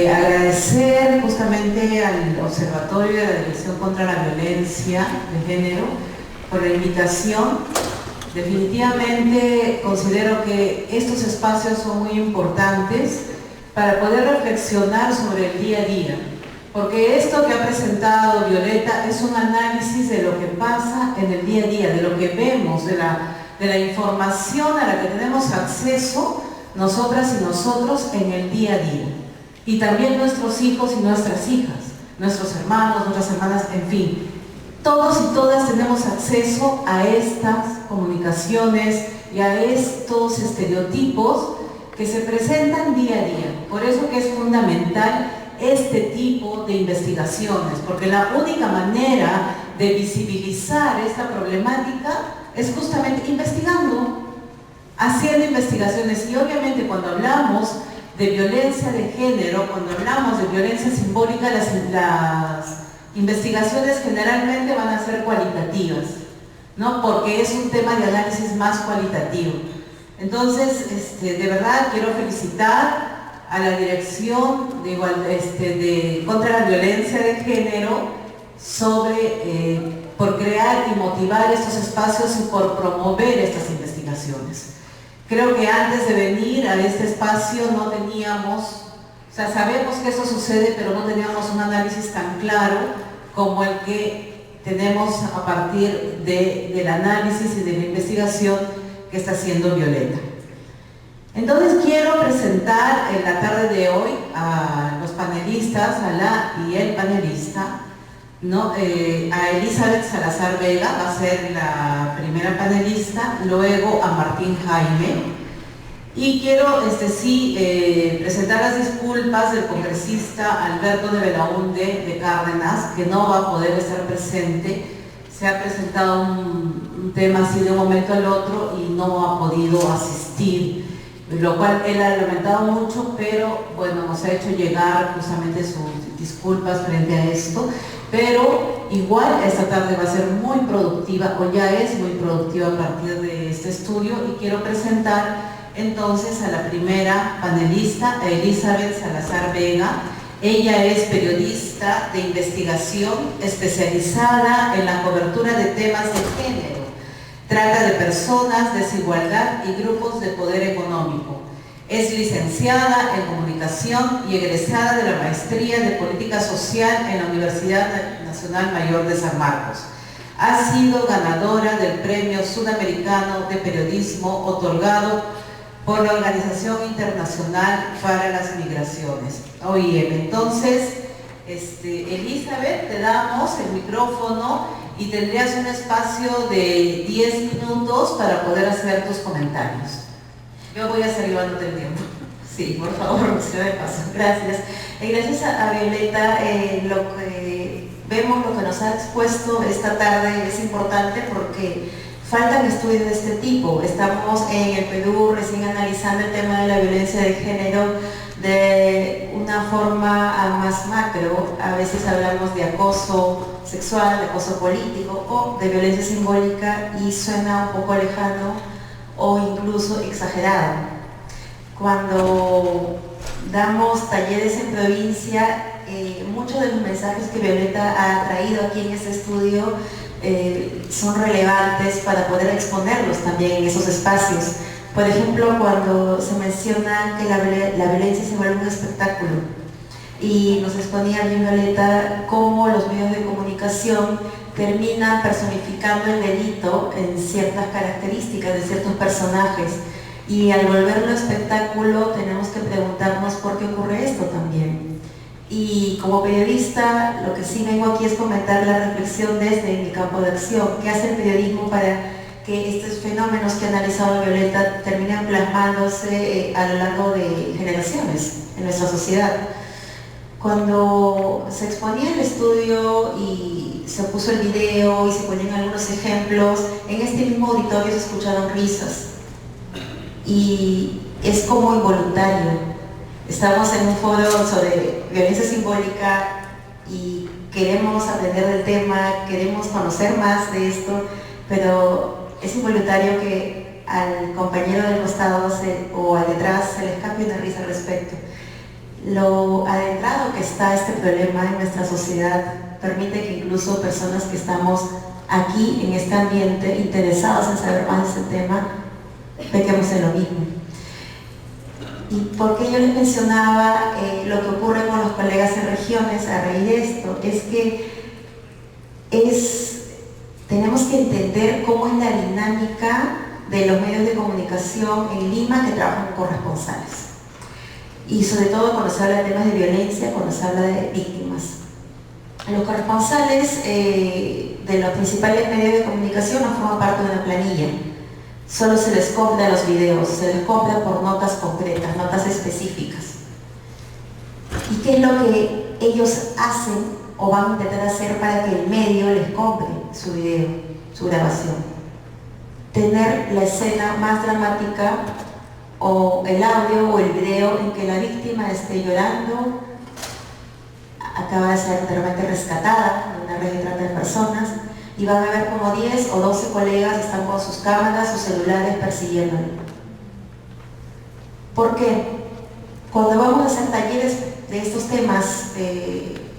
Agradecer justamente al Observatorio de la Dirección contra la Violencia de Género por la invitación. Definitivamente considero que estos espacios son muy importantes para poder reflexionar sobre el día a día, porque esto que ha presentado Violeta es un análisis de lo que pasa en el día a día, de lo que vemos, de la información a la que tenemos acceso nosotras y nosotros en el día a día. Y también nuestros hijos y nuestras hijas, nuestros hermanos, nuestras hermanas, en fin. Todos y todas tenemos acceso a estas comunicaciones y a estos estereotipos que se presentan día a día. Por eso que es fundamental este tipo de investigaciones, porque la única manera de visibilizar esta problemática es justamente investigando, haciendo investigaciones. Y obviamente cuando hablamos de violencia de género, cuando hablamos de violencia simbólica, las investigaciones generalmente van a ser cualitativas, ¿no? Porque es un tema de análisis más cualitativo. Entonces, de verdad quiero felicitar a la Dirección contra la Violencia de Género por crear y motivar estos espacios y por promover estas investigaciones. Creo que antes de venir a este espacio no teníamos, o sea, sabemos que eso sucede, pero no teníamos un análisis tan claro como el que tenemos a partir del análisis y de la investigación que está haciendo Violeta. Entonces quiero presentar en la tarde de hoy a los panelistas, a la y el panelista, ¿no? A Elizabeth Salazar Vega va a ser la primera panelista, luego a Martín Jaime, y quiero presentar las disculpas del congresista Alberto de Belaúnde de Cárdenas, que no va a poder estar presente. Se ha presentado un tema así de un momento al otro y no ha podido asistir, lo cual él ha lamentado mucho, pero bueno, nos ha hecho llegar justamente sus disculpas frente a esto. Pero igual esta tarde va a ser muy productiva, o ya es muy productiva a partir de este estudio, y quiero presentar entonces a la primera panelista, a Elizabeth Salazar Vega. Ella es periodista de investigación especializada en la cobertura de temas de género, trata de personas, desigualdad y grupos de poder económico. Es licenciada en Comunicación y egresada de la Maestría de Política Social en la Universidad Nacional Mayor de San Marcos. Ha sido ganadora del Premio Sudamericano de Periodismo otorgado por la Organización Internacional para las Migraciones, OIM. Entonces, Elizabeth, te damos el micrófono y tendrías un espacio de 10 minutos para poder hacer tus comentarios. Yo voy a estar llevándote el tiempo. Sí, por favor, se me pasa. Gracias. Gracias a Violeta, lo que vemos, lo que nos ha expuesto esta tarde es importante porque faltan estudios de este tipo. Estamos en el Perú recién analizando el tema de la violencia de género de una forma más macro. A veces hablamos de acoso sexual, de acoso político o de violencia simbólica y suena un poco lejano o incluso exagerado. Cuando damos talleres en provincia, muchos de los mensajes que Violeta ha traído aquí en este estudio son relevantes para poder exponerlos también en esos espacios. Por ejemplo, cuando se menciona que la violencia se vuelve un espectáculo, y nos exponía bien Violeta cómo los medios de comunicación terminan personificando el delito en ciertas características de ciertos personajes, y al volverlo espectáculo tenemos que preguntarnos por qué ocurre esto también. Y como periodista, lo que sí vengo aquí es comentar la reflexión desde mi campo de acción. ¿Qué hace el periodismo para que estos fenómenos que ha analizado Violeta terminen plasmándose a lo largo de generaciones en nuestra sociedad? Cuando se exponía el estudio y se puso el video y se ponían algunos ejemplos, en este mismo auditorio se escucharon risas. Y es como involuntario. Estamos en un foro sobre violencia simbólica y queremos aprender del tema, queremos conocer más de esto, pero es involuntario que al compañero del costado o al detrás se le escape una risa al respecto. lo adentrado que está este problema en nuestra sociedad permite que incluso personas que estamos aquí en este ambiente interesados en saber más de este tema pequemos en lo mismo. Y porque yo les mencionaba lo que ocurre con los colegas en regiones a raíz de esto, es que tenemos que entender cómo es la dinámica de los medios de comunicación en Lima que trabajan con corresponsales. Y sobre todo cuando se habla de temas de violencia, cuando se habla de víctimas. Los corresponsales de los principales medios de comunicación no forman parte de una planilla. Solo se les compra los videos, se les compra por notas concretas, notas específicas. ¿Y qué es lo que ellos hacen o van a intentar hacer para que el medio les compre su video, su grabación? Tener la escena más dramática o el audio o el video en que la víctima esté llorando, acaba de ser realmente rescatada de una red de trata de personas, y van a ver como 10 o 12 colegas están con sus cámaras, sus celulares persiguiéndolo. ¿Por qué? Cuando vamos a hacer talleres de estos temas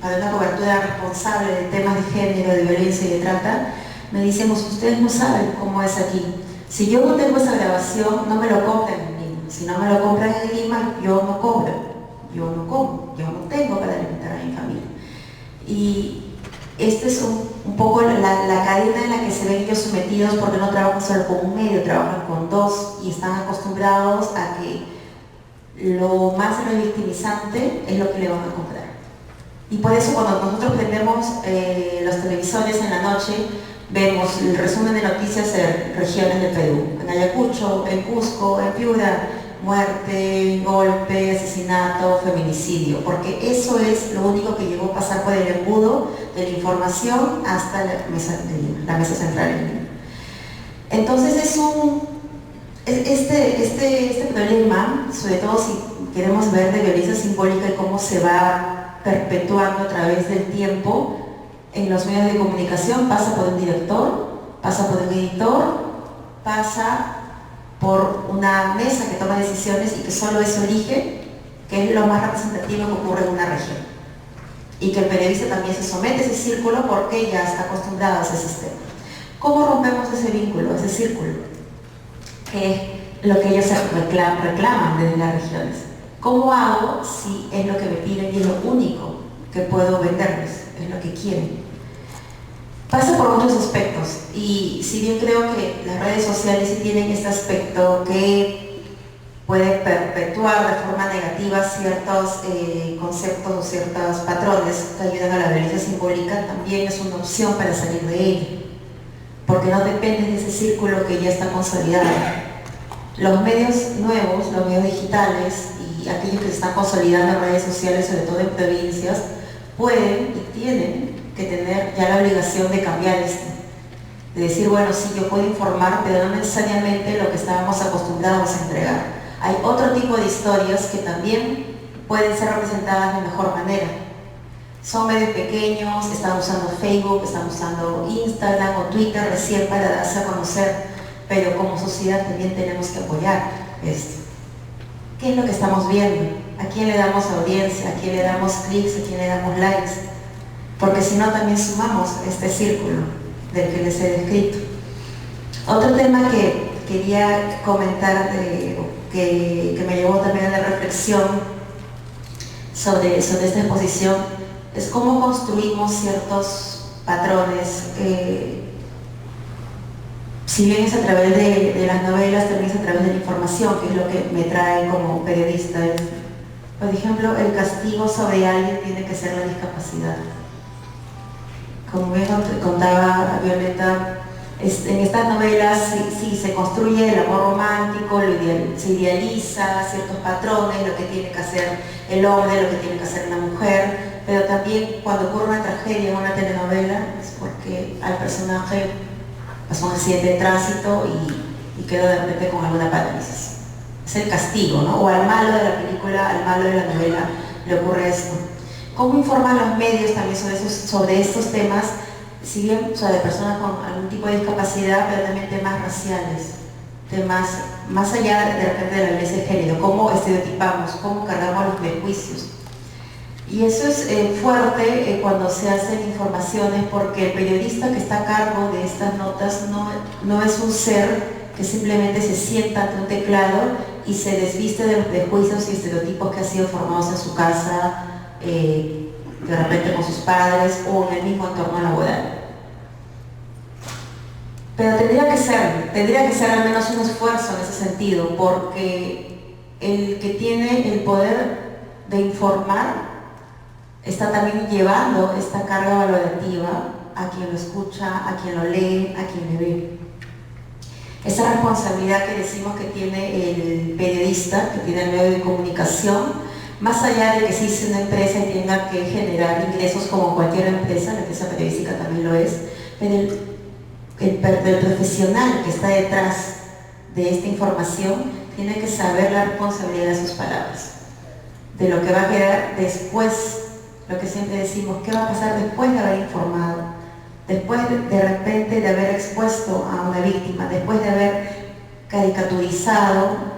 para una cobertura responsable de temas de género, de violencia y de trata, me dicen, ustedes no saben cómo es aquí. Si yo no tengo esa grabación, no me lo compran en Lima. Si no me lo compran en Lima, yo no cobro, yo no como, yo no tengo para alimentar a mi familia. Y este es un poco la cadena en la que se ven ellos sometidos, porque no trabajan solo con un medio, trabajan con dos y están acostumbrados a que lo más revictimizante es lo que le van a comprar. Y por eso cuando nosotros prendemos los televisores en la noche, vemos el resumen de noticias de regiones del Perú, en Ayacucho, en Cusco, en Piura, muerte, golpe, asesinato, feminicidio, porque eso es lo único que llegó a pasar por el embudo de la información hasta la mesa central en Lima. Entonces este problema, sobre todo si queremos ver de violencia simbólica y cómo se va perpetuando a través del tiempo en los medios de comunicación, pasa por un director, pasa por un editor, pasa por una mesa que toma decisiones y que solo eso elige, que es lo más representativo que ocurre en una región. Y que el periodista también se somete a ese círculo porque ya está acostumbrado a ese sistema. ¿Cómo rompemos ese vínculo, ese círculo? Que es lo que ellos reclaman desde las regiones. ¿Cómo hago si es lo que me piden y es lo único que puedo venderles? Es lo que quieren. Pasa por muchos aspectos, y si bien creo que las redes sociales sí tienen este aspecto que puede perpetuar de forma negativa ciertos conceptos o ciertos patrones que ayudan a la violencia simbólica, también es una opción para salir de ello, porque no depende de ese círculo que ya está consolidado. Los medios nuevos, los medios digitales y aquellos que se están consolidando en redes sociales, sobre todo en provincias, pueden y tienen que tener ya la obligación de cambiar esto, de decir, bueno, sí, yo puedo informar, pero no necesariamente lo que estábamos acostumbrados a entregar. Hay otro tipo de historias que también pueden ser representadas de mejor manera. Son medios pequeños, están usando Facebook, están usando Instagram o Twitter recién para darse a conocer, pero como sociedad también tenemos que apoyar esto. ¿Qué es lo que estamos viendo? ¿A quién le damos audiencia? ¿A quién le damos clics? ¿A quién le damos likes? Porque si no también sumamos este círculo del que les he descrito. Otro tema que quería comentar, que me llevó también a la reflexión sobre esta exposición, es cómo construimos ciertos patrones. Si bien es a través de las novelas, también es a través de la información, que es lo que me trae como periodista. Por ejemplo, el castigo sobre alguien tiene que ser la discapacidad. Como bien contaba Violeta, en estas novelas sí se construye el amor romántico, se idealiza ciertos patrones, lo que tiene que hacer el hombre, lo que tiene que hacer la mujer, pero también cuando ocurre una tragedia en una telenovela es porque al personaje pasó un accidente de tránsito y quedó de repente con alguna parálisis. Es el castigo, ¿no? O al malo de la película, al malo de la novela le ocurre esto. ¿Cómo informan los medios también sobre estos temas? Si bien sobre personas con algún tipo de discapacidad, pero también temas raciales, temas más allá de repente de la violencia de género, cómo estereotipamos, cómo cargamos los prejuicios. Y eso es fuerte cuando se hacen informaciones, porque el periodista que está a cargo de estas notas no es un ser que simplemente se sienta ante un teclado y se desviste de los prejuicios y estereotipos que han sido formados en su casa, de repente con sus padres o en el mismo entorno laboral. Pero tendría que ser al menos un esfuerzo en ese sentido, porque el que tiene el poder de informar está también llevando esta carga valorativa a quien lo escucha, a quien lo lee, a quien le ve. Esa responsabilidad que decimos que tiene el periodista, que tiene el medio de comunicación, más allá de que existe una empresa y tenga que generar ingresos como cualquier empresa, la empresa periodística también lo es, pero el profesional que está detrás de esta información tiene que saber la responsabilidad de sus palabras, de lo que va a quedar después, lo que siempre decimos, ¿qué va a pasar después de haber informado? Después de repente de haber expuesto a una víctima, después de haber caricaturizado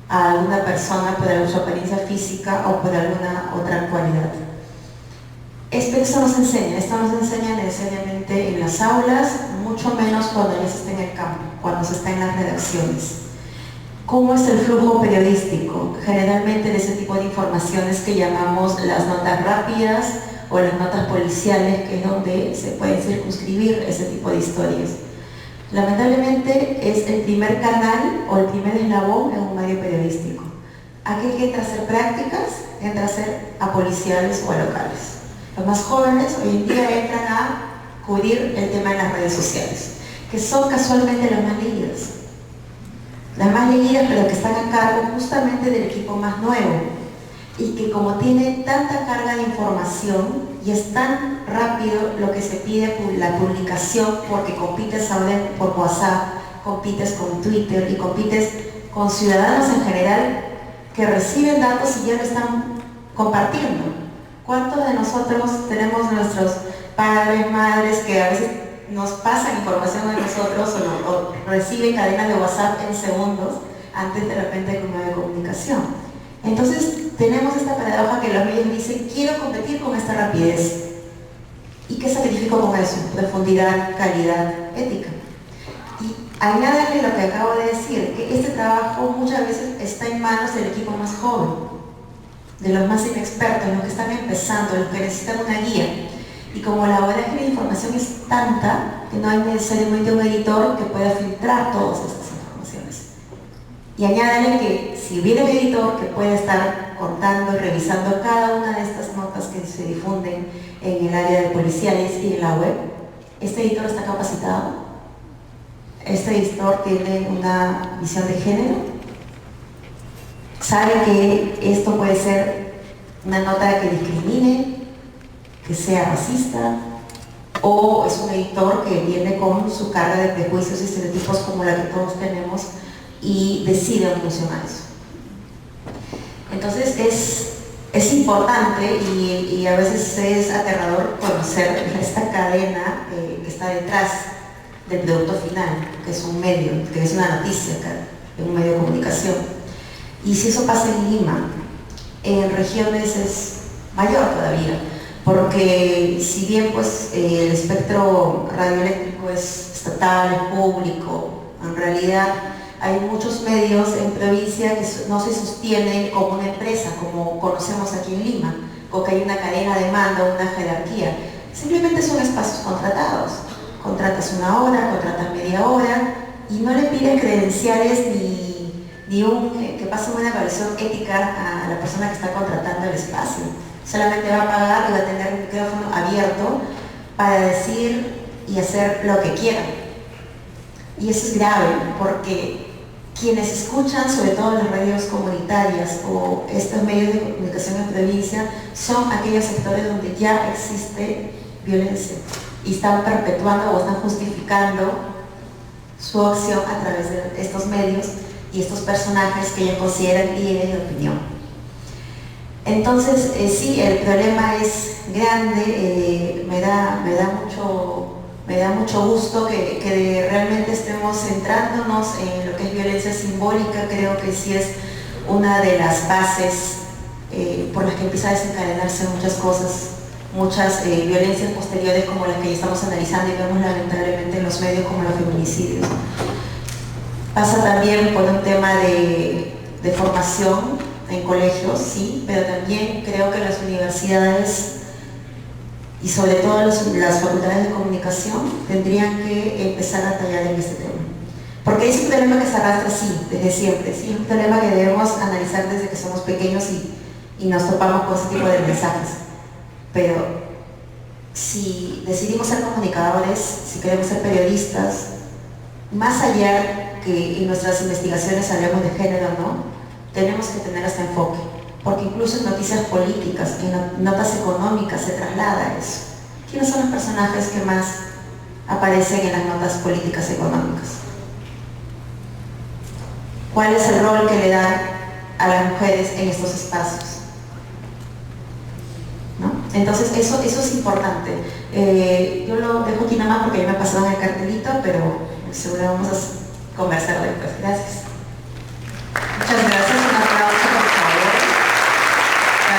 a alguna persona por su apariencia física o por alguna otra cualidad. Esto no se enseña necesariamente en las aulas, mucho menos cuando ya se está en el campo, cuando se está en las redacciones. ¿Cómo es el flujo periodístico? Generalmente de ese tipo de informaciones que llamamos las notas rápidas o las notas policiales, que es donde se pueden circunscribir ese tipo de historias. Lamentablemente es el primer canal o el primer eslabón en un medio periodístico. Aquel que entra a hacer prácticas, entra a ser a policiales o a locales. Los más jóvenes hoy en día entran a cubrir el tema en las redes sociales, que son casualmente las más leídas. Las más leídas, pero que están a cargo justamente del equipo más nuevo, y que como tiene tanta carga de información y es tan rápido lo que se pide la publicación, porque compites ahora por WhatsApp, compites con Twitter y compites con ciudadanos en general que reciben datos y ya lo están compartiendo. ¿Cuántos de nosotros tenemos nuestros padres, madres que a veces nos pasan información a nosotros o reciben cadenas de WhatsApp en segundos antes de repente con un medio de comunicación? Entonces tenemos esta paradoja que los medios dicen, quiero competir con esta rapidez. ¿Y qué sacrifico con eso? Profundidad, calidad, ética. Y añádale lo que acabo de decir, que este trabajo muchas veces está en manos del equipo más joven, de los más inexpertos, los que están empezando, los que necesitan una guía. Y como la vorágine de información es tanta, que no hay necesariamente un editor que pueda filtrar todas estas informaciones. Y añádale que si hubiera un editor que pueda estar contando y revisando cada una de estas notas que se difunden en el área de policiales y en la web, este editor está capacitado, este editor tiene una visión de género, sabe que esto puede ser una nota que discrimine, que sea racista, o es un editor que viene con su carga de prejuicios y estereotipos como la que todos tenemos y decide en función a eso. Entonces es importante y a veces es aterrador conocer esta cadena que está detrás del producto final, que es un medio, que es una noticia, en un medio de comunicación. Y si eso pasa en Lima, en regiones es mayor todavía, porque si bien pues, el espectro radioeléctrico es estatal, es público, en realidad hay muchos medios en provincia que no se sostienen como una empresa, como conocemos aquí en Lima, o que hay una cadena de mando, una jerarquía. Simplemente son espacios contratados. Contratas una hora, contratas media hora, y no le piden credenciales ni que pase una evaluación ética a la persona que está contratando el espacio. Solamente va a pagar y va a tener un micrófono abierto para decir y hacer lo que quiera. Y eso es grave, porque quienes escuchan, sobre todo las radios comunitarias o estos medios de comunicación en provincia, son aquellos sectores donde ya existe violencia y están perpetuando o están justificando su acción a través de estos medios y estos personajes que ellos consideran líderes de opinión. Entonces, sí, el problema es grande, me da Me da mucho gusto que realmente estemos centrándonos en lo que es violencia simbólica. Creo que sí es una de las bases por las que empieza a desencadenarse muchas cosas, muchas violencias posteriores como las que ya estamos analizando y vemos lamentablemente en los medios como los feminicidios. Pasa también por un tema de formación en colegios, sí, pero también creo que las universidades y sobre todo las facultades de comunicación tendrían que empezar a tallar en este tema. Porque es un problema que se arrastra, sí, desde siempre, sí, es un problema que debemos analizar desde que somos pequeños y nos topamos con ese tipo de mensajes. Pero si decidimos ser comunicadores, si queremos ser periodistas, más allá que en nuestras investigaciones hablemos de género, ¿no? Tenemos que tener este enfoque. Porque incluso en noticias políticas, en notas económicas se traslada eso. ¿Quiénes son los personajes que más aparecen en las notas políticas económicas? ¿Cuál es el rol que le dan a las mujeres en estos espacios? ¿No? Entonces eso es importante. Yo lo dejo aquí nada más porque ya me pasaron el cartelito, pero seguro vamos a conversar después. Gracias. Muchas gracias. Un aplauso, por favor.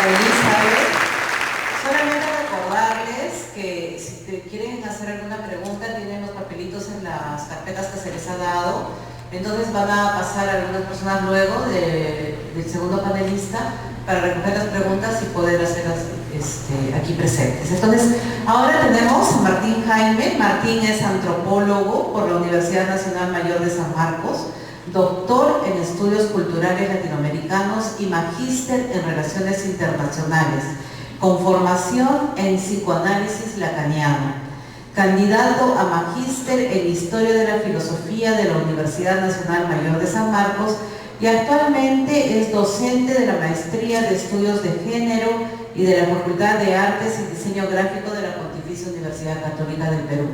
Elizabeth, solamente recordarles que si te quieren hacer alguna pregunta, tienen los papelitos en las carpetas que se les ha dado. Entonces van a pasar algunas personas luego del segundo panelista para recoger las preguntas y poder hacerlas aquí presentes. Entonces, ahora tenemos a Martín Jaime. Martín es antropólogo por la Universidad Nacional Mayor de San Marcos, doctor en estudios culturales latinoamericanos y magíster en relaciones internacionales, con formación en psicoanálisis lacaniano, candidato a magíster en historia de la filosofía de la Universidad Nacional Mayor de San Marcos y actualmente es docente de la Maestría de Estudios de Género y de la Facultad de Artes y Diseño Gráfico de la Pontificia Universidad Católica del Perú.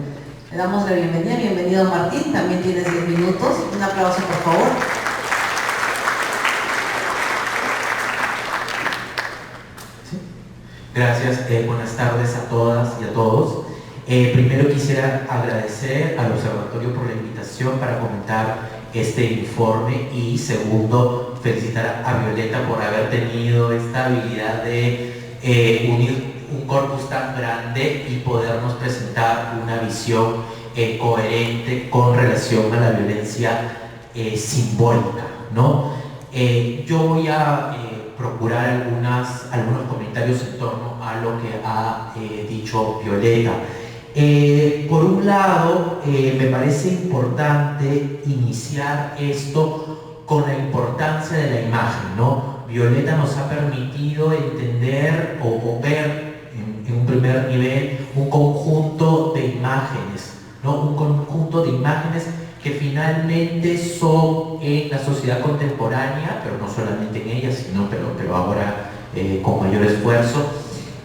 Le damos la bienvenida. Bienvenido, Martín. También tienes 10 minutos. Un aplauso, por favor. ¿Sí? Gracias. Buenas tardes a todas y a todos. Primero quisiera agradecer al Observatorio por la invitación para comentar este informe y segundo, felicitar a Violeta por haber tenido esta habilidad de unir un corpus tan grande y podernos presentar una visión coherente con relación a la violencia simbólica, ¿no? Yo voy a procurar algunos comentarios en torno a lo que ha dicho Violeta. Por un lado, me parece importante iniciar esto con la importancia de la imagen, ¿no? Violeta nos ha permitido entender o ver en un primer nivel un conjunto de imágenes, ¿no? Un conjunto de imágenes que finalmente son en la sociedad contemporánea, pero no solamente en ella, sino pero ahora con mayor esfuerzo,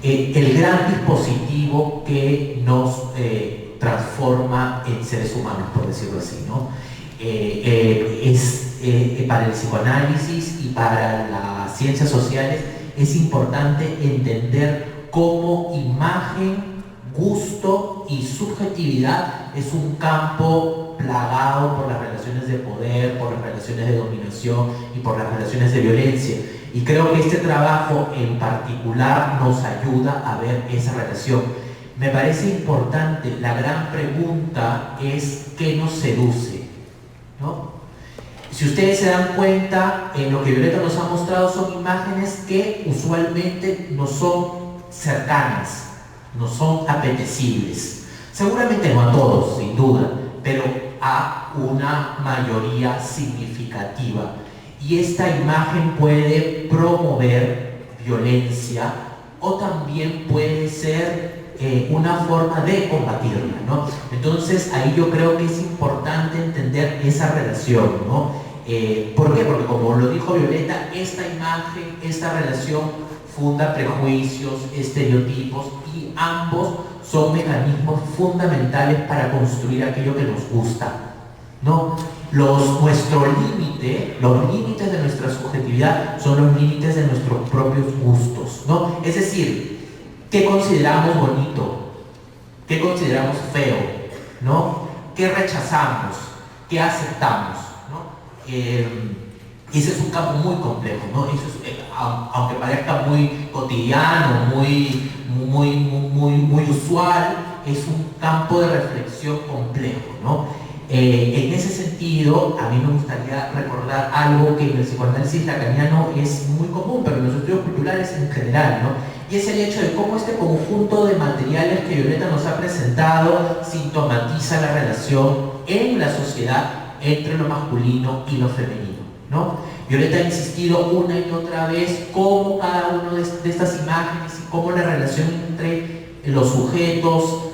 el gran dispositivo que nos transforma en seres humanos, por decirlo así, ¿no? Para el psicoanálisis y para las ciencias sociales es importante entender cómo imagen, gusto y subjetividad es un campo plagado por las relaciones de poder, por las relaciones de dominación y por las relaciones de violencia. Y creo que este trabajo en particular nos ayuda a ver esa relación. Me parece importante, la gran pregunta es ¿qué nos seduce? ¿No? Si ustedes se dan cuenta, en lo que Violeta nos ha mostrado son imágenes que usualmente no son cercanas, no son apetecibles. Seguramente no a todos, sin duda, pero a una mayoría significativa. Y esta imagen puede promover violencia o también puede ser una forma de combatirla, ¿no? Entonces ahí yo creo que es importante entender esa relación, ¿no? ¿Por qué? Porque como lo dijo Violeta, esta imagen, esta relación funda prejuicios, estereotipos y ambos son mecanismos fundamentales para construir aquello que nos gusta, ¿no? Nuestro límite, los límites de nuestra subjetividad son los límites de nuestros propios gustos, ¿no? Es decir, ¿qué consideramos bonito? ¿Qué consideramos feo? ¿no? ¿Qué rechazamos? ¿Qué aceptamos? ¿No? Ese es un campo muy complejo, ¿no? Eso es, aunque parezca muy cotidiano, muy usual, es un campo de reflexión complejo, ¿no? En ese sentido, a mí me gustaría recordar algo que en el psicoanálisis lacaniano es muy común, pero en los estudios culturales en general, ¿no? Y es el hecho de cómo este conjunto de materiales que Violeta nos ha presentado sintomatiza la relación en la sociedad entre lo masculino y lo femenino, ¿no? Violeta ha insistido una y otra vez cómo cada una de estas imágenes y cómo la relación entre los sujetos,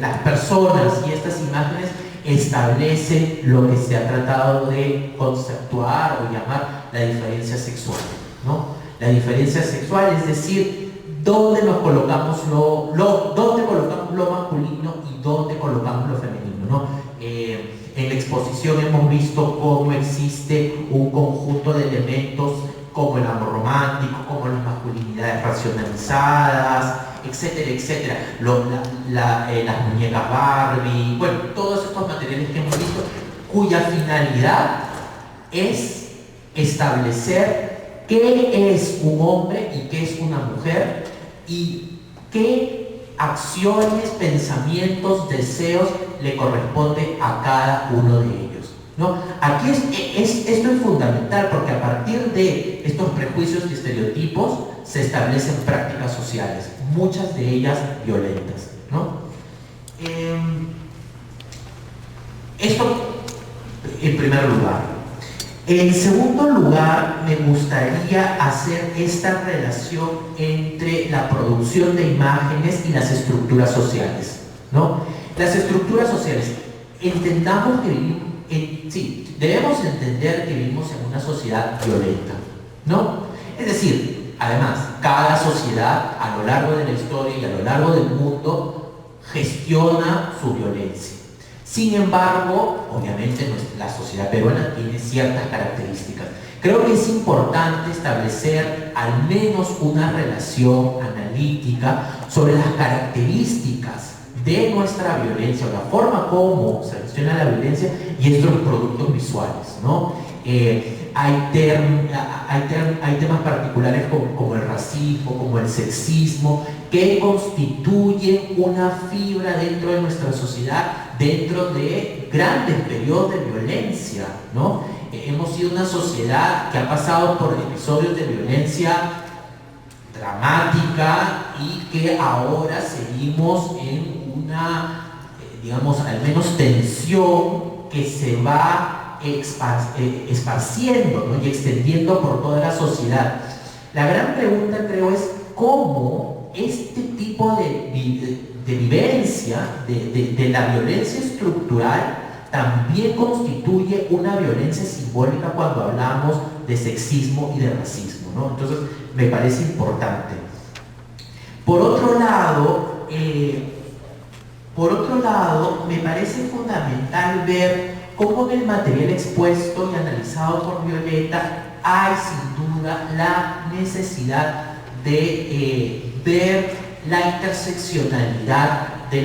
las personas y estas imágenes establece lo que se ha tratado de conceptuar o llamar la diferencia sexual, ¿no? La diferencia sexual, es decir, dónde nos colocamos dónde colocamos lo masculino y dónde colocamos lo femenino, ¿no? En la exposición hemos visto cómo existe un conjunto de elementos como el amor romántico, como las masculinidades racionalizadas, etcétera, etcétera. Las muñecas Barbie, bueno, todos estos materiales que hemos visto, cuya finalidad es establecer qué es un hombre y qué es una mujer y qué acciones, pensamientos, deseos le corresponde a cada uno de ellos, ¿no? Aquí esto es fundamental porque a partir de estos prejuicios y estereotipos se establecen prácticas sociales, muchas de ellas violentas, ¿no? Esto en primer lugar. En segundo lugar, me gustaría hacer esta relación entre la producción de imágenes y las estructuras sociales, ¿no? Las estructuras sociales, entendamos que vivimos, debemos entender que vivimos en una sociedad violenta, ¿no? Es decir, además, cada sociedad a lo largo de la historia y a lo largo del mundo gestiona su violencia. Sin embargo, obviamente la sociedad peruana tiene ciertas características. Creo que es importante establecer al menos una relación analítica sobre las características de nuestra violencia, o la forma como se gestiona la violencia y estos productos visuales, ¿no? Hay temas particulares como el racismo, como el sexismo, que constituyen una fibra dentro de nuestra sociedad, dentro de grandes periodos de violencia, ¿no? Hemos sido una sociedad que ha pasado por episodios de violencia dramática y que ahora seguimos en una, digamos, al menos tensión que se va esparciendo, ¿no? Y extendiendo por toda la sociedad. La gran pregunta, creo, es cómo este tipo de vivencia, de la violencia estructural, también constituye una violencia simbólica cuando hablamos de sexismo y de racismo, ¿no? Entonces, me parece importante. Por otro lado, me parece fundamental ver cómo en el material expuesto y analizado por Violeta hay sin duda la necesidad de ver la interseccionalidad de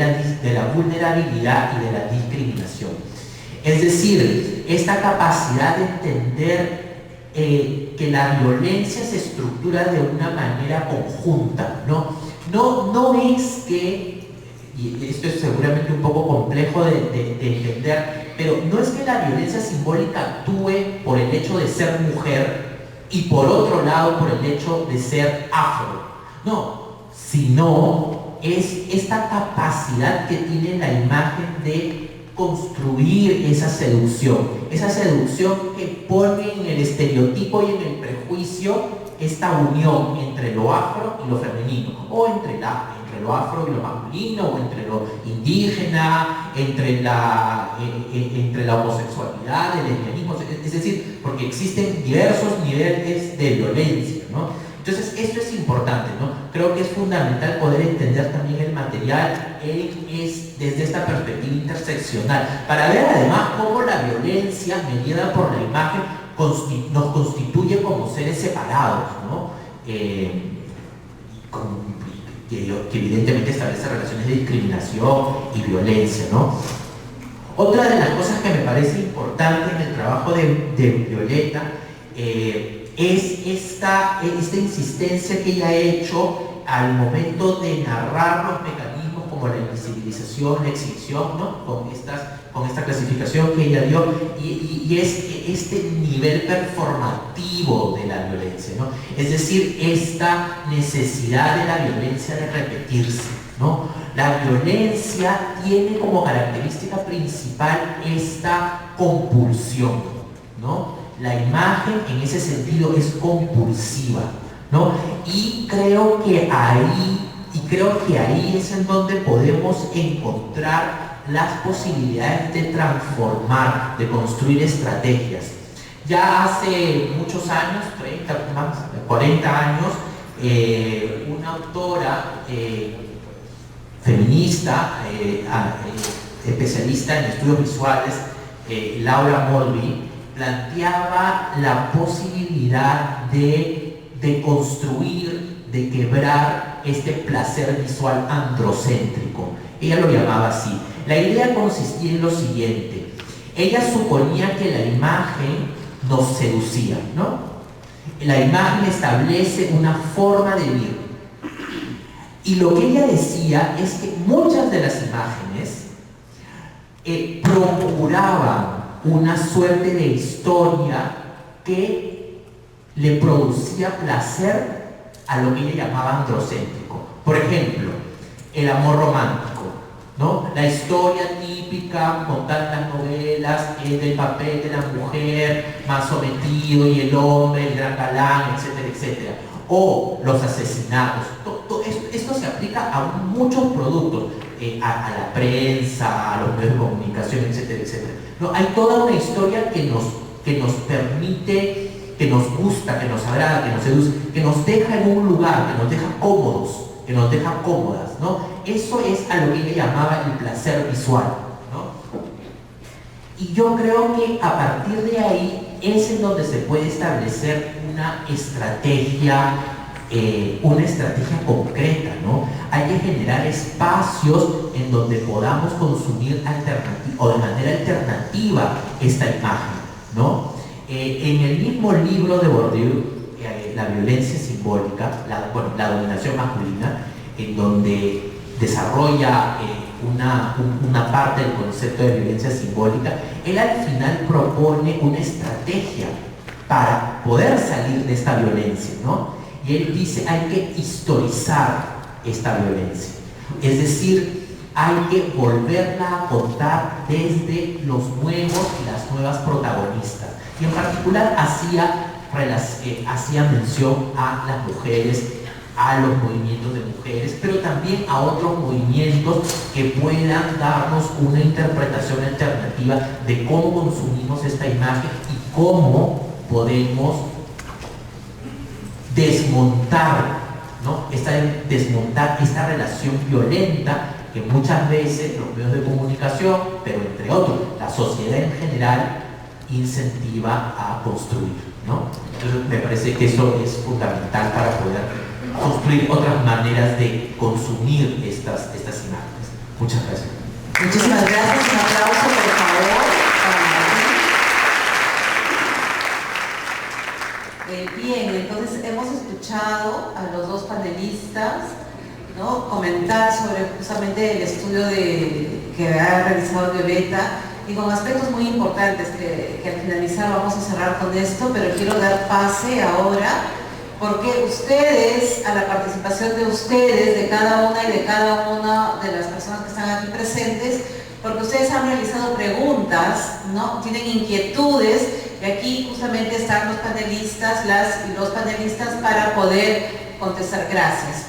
la vulnerabilidad y de la discriminación. Es decir, esta capacidad de entender que la violencia se estructura de una manera conjunta, ¿no? No es que, y esto es seguramente un poco complejo de entender, pero no es que la violencia simbólica actúe por el hecho de ser mujer y por otro lado por el hecho de ser afro, no, sino es esta capacidad que tiene la imagen de construir esa seducción que pone en el estereotipo y en el prejuicio esta unión entre lo afro y lo femenino, o entre lo afro y lo masculino, o entre lo indígena, entre la homosexualidad, el lesbianismo, es decir, porque existen diversos niveles de violencia, ¿no? Entonces, esto es importante, ¿no? Creo que es fundamental poder entender también el material desde esta perspectiva interseccional, para ver además cómo la violencia medida por la imagen nos constituye como seres separados, ¿no? Que evidentemente establece relaciones de discriminación y violencia, ¿no? Otra de las cosas que me parece importante en el trabajo de Violeta es esta insistencia que ella ha hecho al momento de narrar los mecanismos como la invisibilización, la exhibición, ¿no? con esta clasificación que ella dio, y es este nivel performativo de la violencia, ¿no? Es decir, esta necesidad de la violencia de repetirse, ¿no? La violencia tiene como característica principal esta compulsión, ¿no? La imagen en ese sentido es compulsiva, ¿no? Y creo que ahí es en donde podemos encontrar las posibilidades de transformar, de construir estrategias. Ya hace muchos años, 30, más, 40 años, una autora feminista, especialista en estudios visuales, Laura Mulvey, planteaba la posibilidad de construir, de quebrar este placer visual androcéntrico. Ella lo llamaba así. La idea consistía en lo siguiente: ella suponía que la imagen nos seducía, ¿no? La imagen establece una forma de vivir. Y lo que ella decía es que muchas de las imágenes procuraban una suerte de historia que le producía placer a lo que ella llamaba androcéntrico. Por ejemplo, el amor romántico, ¿no? La historia típica contada en las novelas del papel de la mujer más sometido y el hombre, el gran galán, etcétera, etcétera. O los asesinatos. Esto se aplica a muchos productos, a la prensa, a los medios de comunicación, etcétera, etcétera. No, hay toda una historia que nos permite, que nos gusta, que nos agrada, que nos seduce, que nos deja en un lugar, que nos deja cómodos, que nos deja cómodas, ¿no? Eso es a lo que ella llamaba el placer visual, ¿no? Y yo creo que a partir de ahí es en donde se puede establecer una estrategia concreta, ¿no? Hay que generar espacios en donde podamos consumir o de manera alternativa esta imagen, ¿no? En el mismo libro de Bourdieu, La violencia simbólica, la dominación masculina, en donde desarrolla una parte del concepto de violencia simbólica, él al final propone una estrategia para poder salir de esta violencia, ¿no? Y él dice, hay que historizar esta violencia. Es decir, hay que volverla a contar desde los nuevos y las nuevas protagonistas. Y en particular hacía mención a las mujeres, a los movimientos de mujeres, pero también a otros movimientos que puedan darnos una interpretación alternativa de cómo consumimos esta imagen y cómo podemos desmontar, ¿no? Desmontar esta relación violenta que muchas veces los medios de comunicación, pero entre otros, la sociedad en general, incentiva a construir, ¿no? Entonces me parece que eso es fundamental para poder construir otras maneras de consumir estas imágenes. Muchas gracias. Muchísimas gracias. Un aplauso, por favor. Bien, entonces hemos escuchado a los dos panelistas, ¿no?, comentar sobre justamente el estudio que ha realizado Violeta, y con aspectos muy importantes que al finalizar vamos a cerrar con esto, pero quiero dar pase ahora, porque ustedes, a la participación de ustedes, de cada una y de cada una de las personas que están aquí presentes, porque ustedes han realizado preguntas, ¿no?, tienen inquietudes, y aquí justamente están los panelistas, las y los panelistas para poder contestar,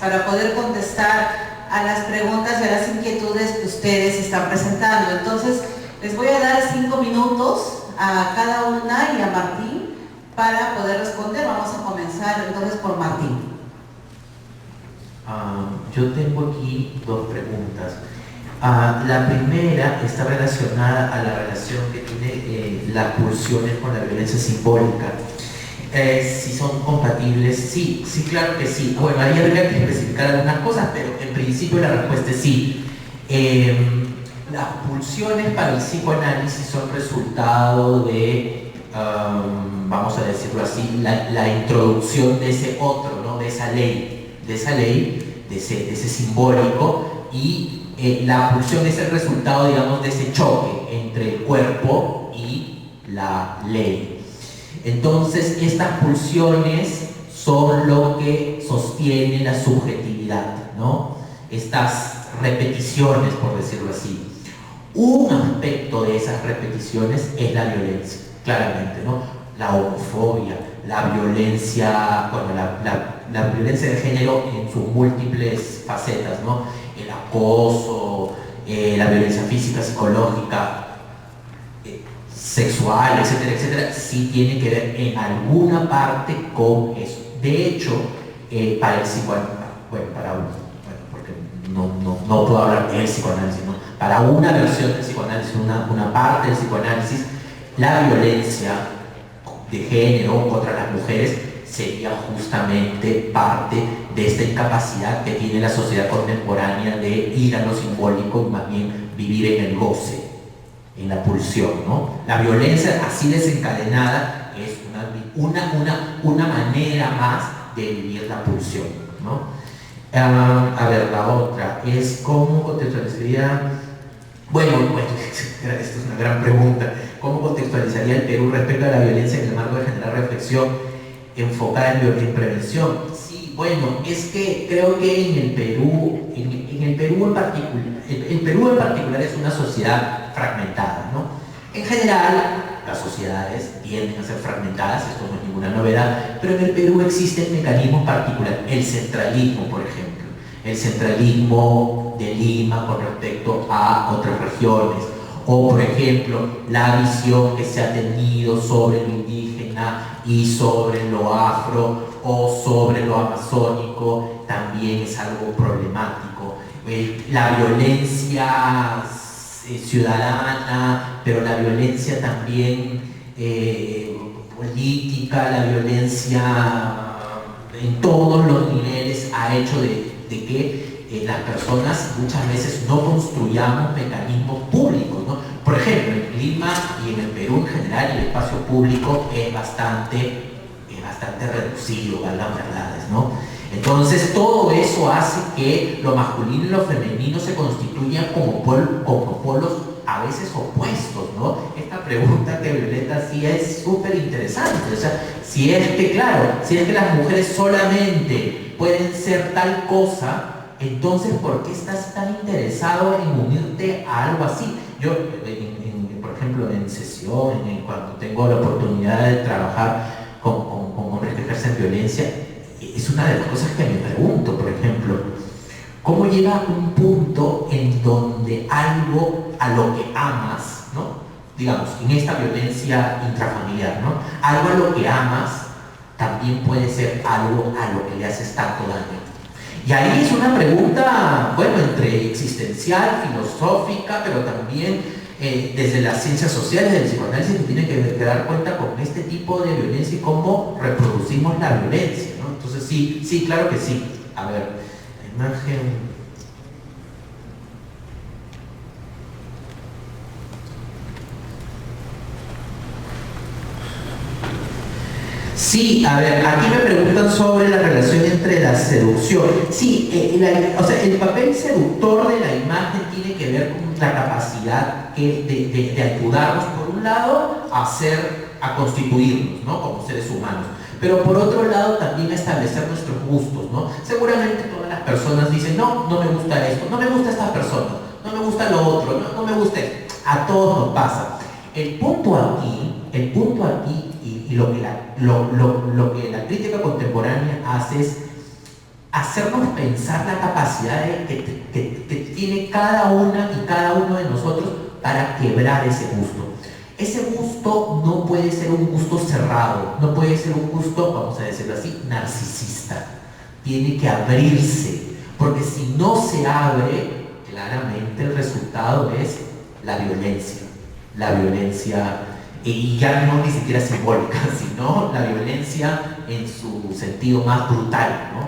para poder contestar a las preguntas y a las inquietudes que ustedes están presentando. Entonces, les voy a dar 5 minutos a cada una y a Martín para poder responder. Vamos a comenzar entonces por Martín. Yo tengo aquí 2 preguntas. La primera está relacionada a la relación que tiene las pulsiones con la violencia simbólica. Si son compatibles, sí, claro que sí. Bueno, ahí habría que especificar algunas cosas, pero en principio la respuesta es sí. Las pulsiones para el psicoanálisis son resultado de, vamos a decirlo así, la introducción de ese otro, ¿no? de esa ley, de ese simbólico, y la pulsión es el resultado, digamos, de ese choque entre el cuerpo y la ley. Entonces, estas pulsiones son lo que sostiene la subjetividad, ¿no? Estas repeticiones, por decirlo así. Un aspecto de esas repeticiones es la violencia, claramente, ¿no? La homofobia, la violencia, bueno, la violencia de género en sus múltiples facetas, ¿no? El acoso, la violencia física, psicológica, sexual, etcétera, etcétera, sí tiene que ver en alguna parte con eso. De hecho, para el psicoanálisis, porque no puedo hablar del psicoanálisis, ¿no? Para una versión del psicoanálisis, una parte del psicoanálisis, la violencia de género contra las mujeres sería justamente parte de esta incapacidad que tiene la sociedad contemporánea de ir a lo simbólico y más bien vivir en el goce, en la pulsión, ¿no? La violencia así desencadenada es una manera más de vivir la pulsión, ¿no? A ver, la otra es cómo contextualizaría, bueno, esta es una gran pregunta, ¿cómo contextualizaría el Perú respecto a la violencia en el marco de generar reflexión enfocada en prevención? Sí, bueno, es que creo que en el Perú en particular es una sociedad fragmentada, ¿no? En general, las sociedades tienden a ser fragmentadas, esto no es ninguna novedad, pero en el Perú existen mecanismos particulares, el centralismo, por ejemplo, el centralismo de Lima con respecto a otras regiones, o por ejemplo, la visión que se ha tenido sobre lo indígena y sobre lo afro o sobre lo amazónico también es algo problemático. La violencia ciudadana, pero la violencia también política, la violencia en todos los niveles ha hecho de que las personas muchas veces no construyamos mecanismos públicos, ¿no? Por ejemplo, en Lima y en el Perú en general el espacio público es bastante reducido, a las verdades, ¿no? Entonces todo eso hace que lo masculino y lo femenino se constituyan como polos a veces opuestos, ¿no? Esta pregunta que Violeta hacía es súper interesante, o sea, si es que las mujeres solamente pueden ser tal cosa, entonces ¿por qué estás tan interesado en unirte a algo así? Yo, por ejemplo, en sesión, cuando tengo la oportunidad de trabajar con hombres que ejercen violencia, es una de las cosas que me pregunto, por ejemplo, ¿cómo llega un punto en donde algo a lo que amas, ¿no? Digamos, en esta violencia intrafamiliar, ¿no? Algo a lo que amas también puede ser algo a lo que le haces tanto daño. Y ahí es una pregunta, bueno, entre existencial, filosófica, pero también desde las ciencias sociales del psicoanálisis que tiene que dar cuenta con este tipo de violencia y cómo reproducimos la violencia, ¿no? Entonces sí, claro que sí. A ver, la imagen. Sí, a ver, aquí me preguntan sobre la relación entre la seducción. Sí, el papel seductor de la imagen tiene que ver con la capacidad de ayudarnos, por un lado, a constituirnos, ¿no? Como seres humanos, pero por otro lado también a establecer nuestros gustos, ¿no? Seguramente todas las personas dicen, no me gusta esto, no me gusta esta persona, no me gusta lo otro, no me gusta esto. A todos nos pasa. El punto aquí y lo que la crítica contemporánea hace es hacernos pensar la capacidad que tiene cada una y cada uno de nosotros para quebrar ese gusto. Ese gusto no puede ser un gusto cerrado, no puede ser un gusto, vamos a decirlo así, narcisista. Tiene que abrirse, porque si no se abre, claramente el resultado es la violencia. La violencia, y ya no ni siquiera simbólica, sino la violencia en su sentido más brutal, ¿no?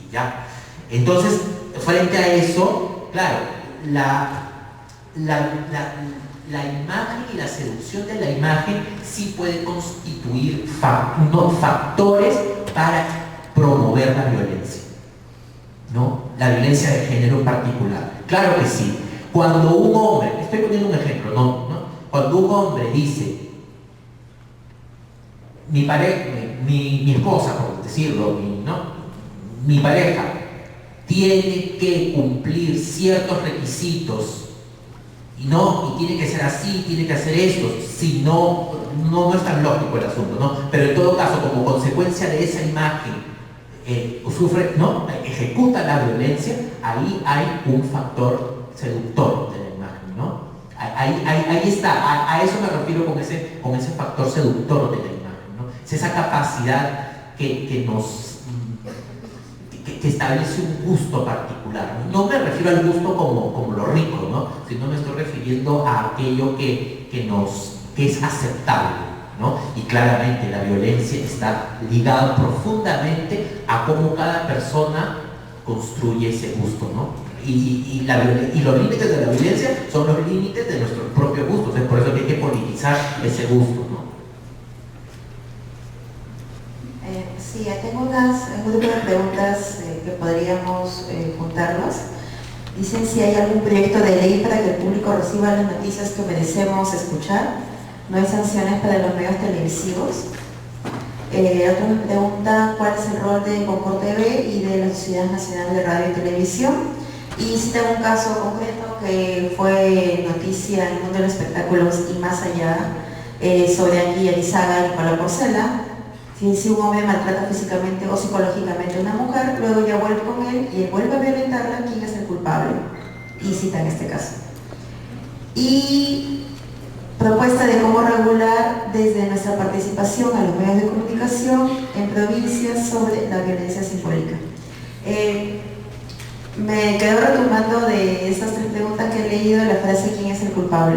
Y ya. Entonces, frente a eso, claro, la imagen y la seducción de la imagen sí puede constituir factores para promover la violencia, ¿no? La violencia de género en particular. Claro que sí. Cuando un hombre, estoy poniendo un ejemplo, ¿no? Cuando un hombre dice, mi esposa, por decirlo, mi pareja tiene que cumplir ciertos requisitos y tiene que ser así, tiene que hacer esto, si no es tan lógico el asunto, ¿no? Pero en todo caso, como consecuencia de esa imagen, ejecuta la violencia, ahí hay un factor seductor de la imagen, ¿no? Ahí está, a eso me refiero con ese factor seductor de la imagen, ¿no? Es esa capacidad que establece un gusto particular. No me refiero al gusto como lo rico, ¿no? Sino me estoy refiriendo a aquello que es aceptable, ¿no? Y claramente la violencia está ligada profundamente a cómo cada persona construye ese gusto, ¿no? Y los límites de la violencia son los límites de nuestros propios gustos. Es por eso que hay que politizar ese gusto, ¿no? Sí, tengo un grupo de preguntas que podríamos juntarlas. Dicen si hay algún proyecto de ley para que el público reciba las noticias que merecemos escuchar. No hay sanciones para los medios televisivos. Otro me pregunta cuál es el rol de Concord TV y de la Sociedad Nacional de Radio y Televisión. Y si tengo un caso concreto que fue noticia en el mundo de los espectáculos y más allá, sobre Angie Arizaga y Nicola Porcela. Si un hombre maltrata físicamente o psicológicamente a una mujer, luego ya vuelve con él y él vuelve a violentarla, ¿quién es el culpable? Y cita en este caso. Y propuesta de cómo regular desde nuestra participación a los medios de comunicación en provincias sobre la violencia simbólica. Me quedo retomando de estas tres preguntas que he leído la frase ¿quién es el culpable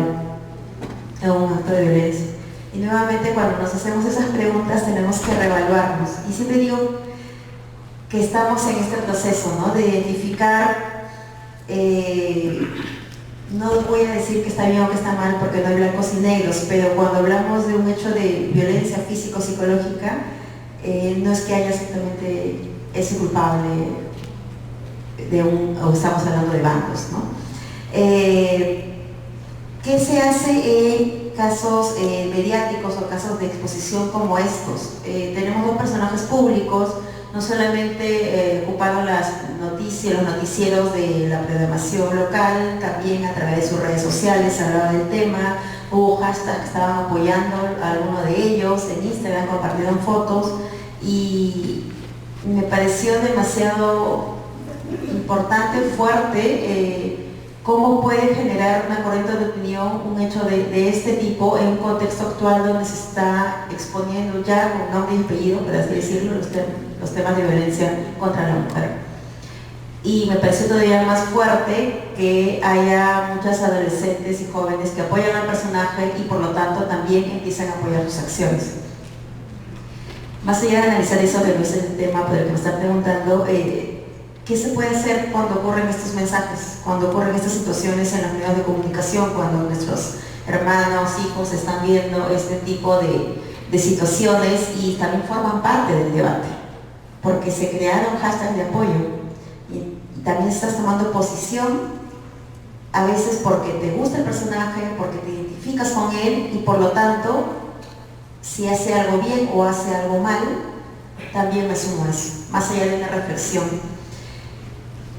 de un acto de violencia? Y nuevamente cuando nos hacemos esas preguntas tenemos que reevaluarnos. Y siempre digo que estamos en este proceso, ¿no? De identificar, no voy a decir que está bien o que está mal porque no hay blancos y negros, pero cuando hablamos de un hecho de violencia físico-psicológica, no es que haya exactamente ese culpable o estamos hablando de bancos, ¿no? ¿Qué se hace en casos mediáticos o casos de exposición como estos? Tenemos dos personajes públicos, no solamente ocupando las noticias, los noticieros de la programación local, también a través de sus redes sociales se hablaba del tema, hubo hashtags que estaban apoyando a alguno de ellos, en Instagram compartieron fotos y me pareció demasiado importante, fuerte, cómo puede generar una corriente de opinión un hecho de este tipo en un contexto actual donde se está exponiendo ya con nombre y apellido, por así decirlo, los temas de violencia contra la mujer. Y me parece todavía más fuerte que haya muchas adolescentes y jóvenes que apoyan al personaje y por lo tanto también empiezan a apoyar sus acciones. Más allá de analizar eso, que no es el tema por el que me están preguntando, ¿qué se puede hacer cuando ocurren estos mensajes, cuando ocurren estas situaciones en los medios de comunicación, cuando nuestros hermanos, hijos están viendo este tipo de situaciones y también forman parte del debate? Porque se crearon hashtags de apoyo y también estás tomando posición, a veces porque te gusta el personaje, porque te identificas con él y por lo tanto, si hace algo bien o hace algo mal, también me sumo a eso, más allá de una reflexión.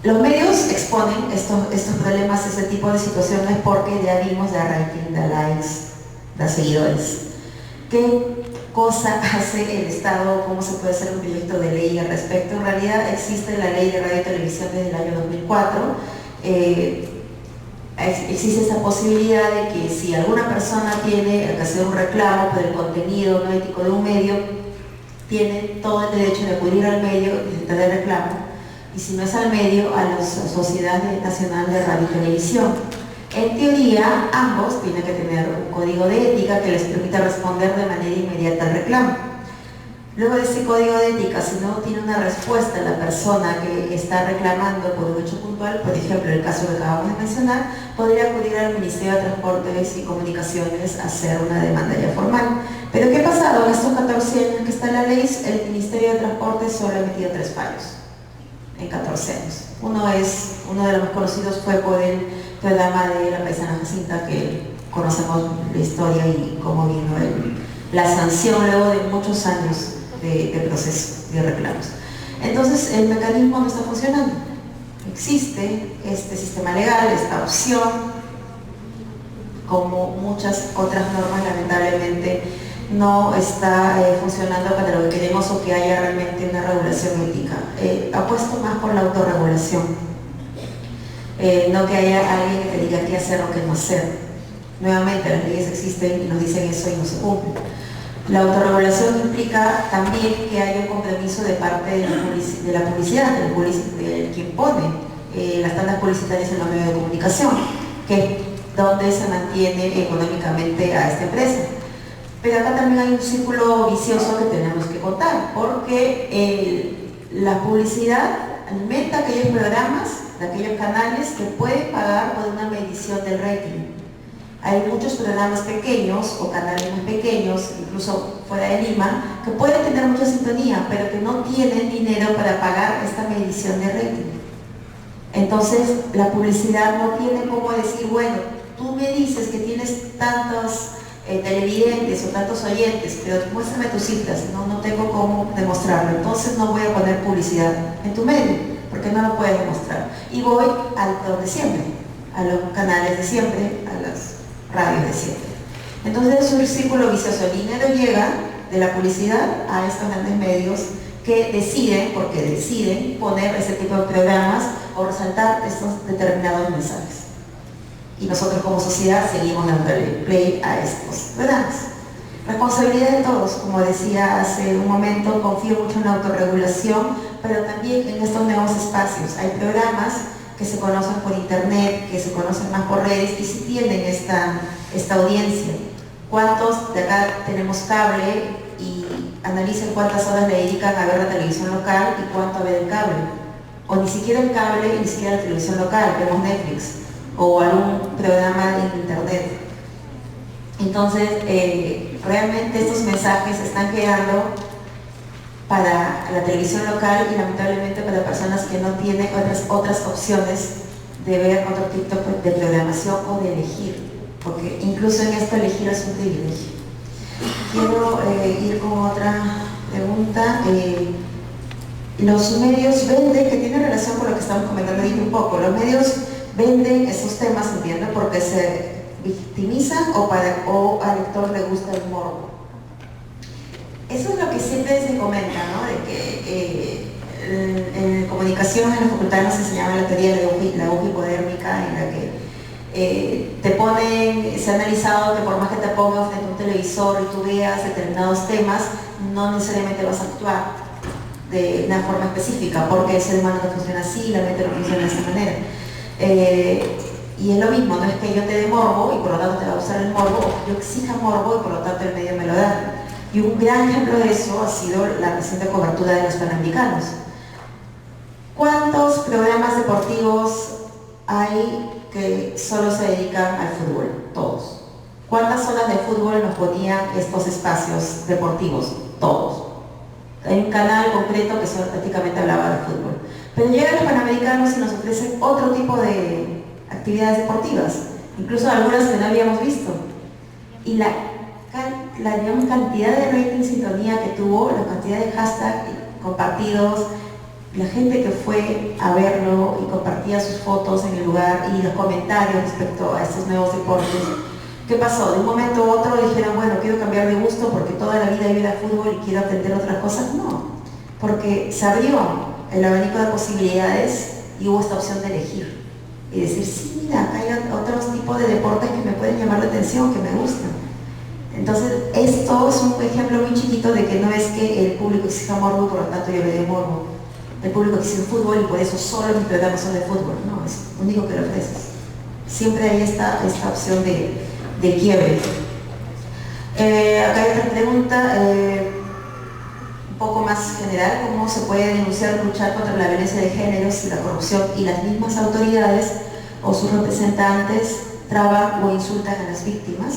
Los medios exponen estos problemas, este tipo de situaciones, porque ya vimos de rating, de likes, de seguidores. ¿Qué cosa hace el Estado? ¿Cómo se puede hacer un proyecto de ley al respecto? En realidad existe la ley de radio y televisión desde el año 2004. Existe esa posibilidad de que si alguna persona tiene que hacer un reclamo por el contenido no ético de un medio, tiene todo el derecho de acudir al medio y presentar el reclamo. Y si no es al medio, a la Sociedad Nacional de Radio y Televisión. En teoría, ambos tienen que tener un código de ética que les permita responder de manera inmediata al reclamo. Luego de este código de ética, si no tiene una respuesta la persona que está reclamando por un hecho puntual, por ejemplo, el caso que acabamos de mencionar, podría acudir al Ministerio de Transportes y Comunicaciones a hacer una demanda ya formal. Pero ¿qué ha pasado? En estos 14 años que está la ley, el Ministerio de Transportes solo ha emitido 3 fallos en 14 años. Uno de los más conocidos fue por el programa de la paisana Jacinta, que conocemos la historia y cómo vino la sanción luego de muchos años de proceso y de reclamos. Entonces el mecanismo no está funcionando. Existe este sistema legal, esta opción, como muchas otras normas lamentablemente no está funcionando para lo que queremos o que haya realmente una regulación ética. Apuesto más por la autorregulación, no que haya alguien que te diga qué hacer o qué no hacer. Nuevamente las leyes existen y nos dicen eso y no se cumplen. La autorregulación implica también que haya un compromiso de parte de la publicidad, de quien pone las tandas publicitarias en los medios de comunicación, que es donde se mantiene económicamente a esta empresa. Pero acá también hay un círculo vicioso que tenemos que contar, porque la publicidad alimenta aquellos programas, de aquellos canales que pueden pagar por una medición del rating. Hay muchos programas pequeños o canales muy pequeños, incluso fuera de Lima, que pueden tener mucha sintonía, pero que no tienen dinero para pagar esta medición de rating. Entonces, la publicidad no tiene cómo decir, bueno, tú me dices que tienes tantos televidentes o tantos oyentes, pero muéstrame tus cifras. No tengo cómo demostrarlo, entonces no voy a poner publicidad en tu medio, porque no lo puedes demostrar. Y voy al de siempre, a los canales de siempre, a las radios de siempre. Entonces es un círculo vicioso. El dinero llega de la publicidad a estos grandes medios que deciden, porque deciden poner ese tipo de programas o resaltar estos determinados mensajes. Y nosotros como sociedad seguimos dándole play a estos programas. Responsabilidad de todos, como decía hace un momento, confío mucho en la autorregulación, pero también en estos nuevos espacios. Hay programas que se conocen por internet, que se conocen más por redes y sí tienen esta audiencia. ¿Cuántos de acá tenemos cable y analicen cuántas horas le dedican a ver la televisión local y cuánto a ver el cable? O ni siquiera el cable, ni siquiera la televisión local, vemos Netflix o algún programa en internet. Entonces, realmente estos mensajes están quedando para la televisión local y lamentablemente para personas que no tienen otras opciones de ver otro tipo de programación o de elegir, porque incluso en esto elegir es un privilegio. Quiero ir con otra pregunta. Los medios venden, que tiene relación con lo que estamos comentando ahorita un poco, los medios venden esos temas, entiendo, porque se victimizan o al lector le gusta el morbo. Eso es lo que siempre se comenta, ¿no? De que en comunicación en la facultad nos enseñaban la teoría de la aguja hipodérmica, en la que te ponen, se ha analizado que por más que te pongas frente a un televisor y tú veas determinados temas, no necesariamente vas a actuar de una forma específica, porque el ser humano no funciona así, la mente no funciona de esa manera. Y es lo mismo, no es que yo te dé morbo y por lo tanto te va a usar el morbo, o que yo exija morbo y por lo tanto el medio me lo da. Y un gran ejemplo de eso ha sido la reciente cobertura de los Panamericanos. ¿Cuántos programas deportivos hay que solo se dedican al fútbol? Todos. ¿Cuántas horas de fútbol nos ponían estos espacios deportivos? Todos. Hay un canal concreto que solo prácticamente hablaba de fútbol. Pero llegan los Panamericanos y nos ofrecen otro tipo de actividades deportivas, incluso algunas que no habíamos visto. Y la digamos, cantidad de rating, sintonía que tuvo, la cantidad de hashtags compartidos, la gente que fue a verlo y compartía sus fotos en el lugar y los comentarios respecto a estos nuevos deportes. ¿Qué pasó? De un momento a otro dijeron, bueno, quiero cambiar de gusto porque toda la vida iba al fútbol y quiero aprender otras cosas. No, porque se abrió el abanico de posibilidades y hubo esta opción de elegir y decir, sí, mira, hay otros tipos de deportes que me pueden llamar la atención, que me gustan. Entonces, esto es un ejemplo muy chiquito de que no es que el público exija morbo, por lo tanto yo le doy morbo. El público exige fútbol y por eso solo mis programas son de fútbol. No, es lo único que le ofreces. Siempre hay esta opción de quiebre. Acá hay otra pregunta. poco más general, cómo se puede denunciar, luchar contra la violencia de géneros y la corrupción, y las mismas autoridades o sus representantes traban o insultan a las víctimas,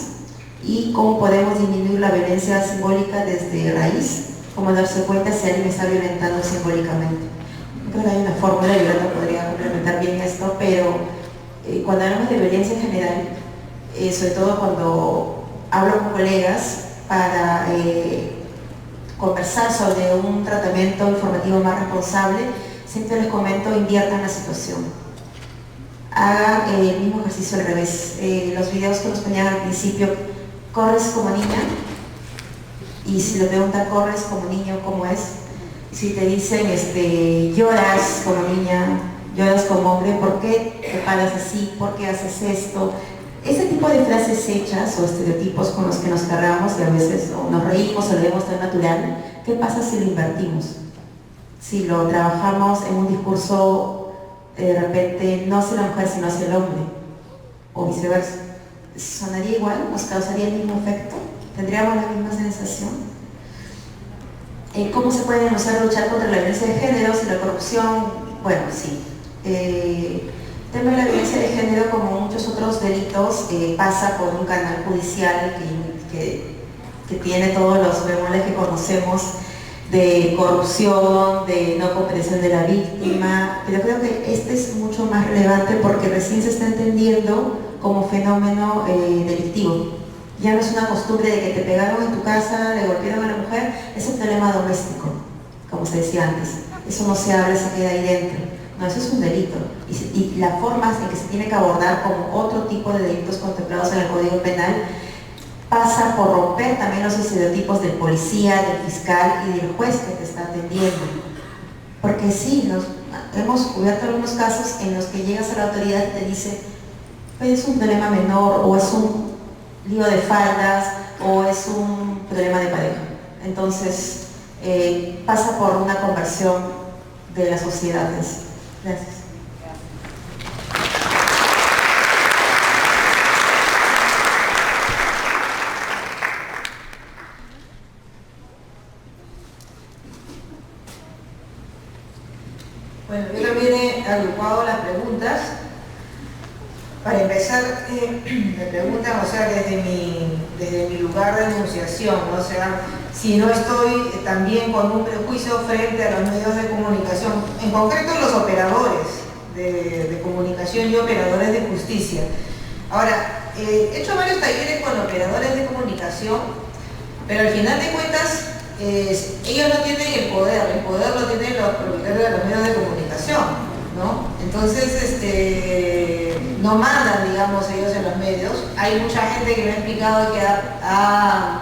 y cómo podemos disminuir la violencia simbólica desde raíz, cómo darse cuenta si alguien está violentando simbólicamente. Creo que hay una fórmula, y ahora podría complementar bien esto, pero cuando hablamos de violencia en general, sobre todo cuando hablo con colegas para conversar sobre un tratamiento informativo más responsable, siempre les comento: inviertan la situación. Hagan el mismo ejercicio al revés. Los videos que nos ponían al principio, corres como niña, y si le preguntan corres como niño, ¿cómo es? Si te dicen lloras como niña, lloras como hombre, ¿por qué te paras así? ¿Por qué haces esto? Ese tipo de frases hechas o estereotipos con los que nos cargamos y a veces o nos reímos o lo vemos tan natural, ¿qué pasa si lo invertimos? Si lo trabajamos en un discurso, de repente, no hacia la mujer sino hacia el hombre, o viceversa. ¿Sonaría igual? ¿Nos causaría el mismo efecto? ¿Tendríamos la misma sensación? ¿Cómo se puede denunciar, luchar contra la violencia de géneros y la corrupción? Bueno, sí. El tema de la violencia de género, como muchos otros delitos, pasa por un canal judicial que tiene todos los bemoles que conocemos, de corrupción, de no comprensión de la víctima, pero creo que este es mucho más relevante porque recién se está entendiendo como fenómeno delictivo. Ya no es una costumbre de que te pegaron en tu casa, le golpearon a la mujer, es un problema doméstico, como se decía antes. Eso no se abre, se queda ahí dentro. No, eso es un delito. Y la forma en que se tiene que abordar como otro tipo de delitos contemplados en el Código Penal pasa por romper también los estereotipos del policía, del fiscal y del juez que te está atendiendo. Porque sí, hemos cubierto algunos casos en los que llegas a la autoridad y te dice: pues es un problema menor, o es un lío de faldas, o es un problema de pareja. Entonces, pasa por una conversión de las sociedades. Gracias. Bueno, yo también he agrupado las preguntas. Para empezar, me preguntan, o sea, desde mi lugar de enunciación, ¿no? O sea, si no estoy también con un prejuicio frente a los medios de comunicación, en concreto los operadores de comunicación y operadores de justicia. Ahora, he hecho varios talleres con operadores de comunicación, pero al final de cuentas, ellos no tienen el poder lo tienen los propietarios de los medios de comunicación, ¿no? Entonces, no mandan, digamos, ellos en los medios. Hay mucha gente que me ha explicado que ha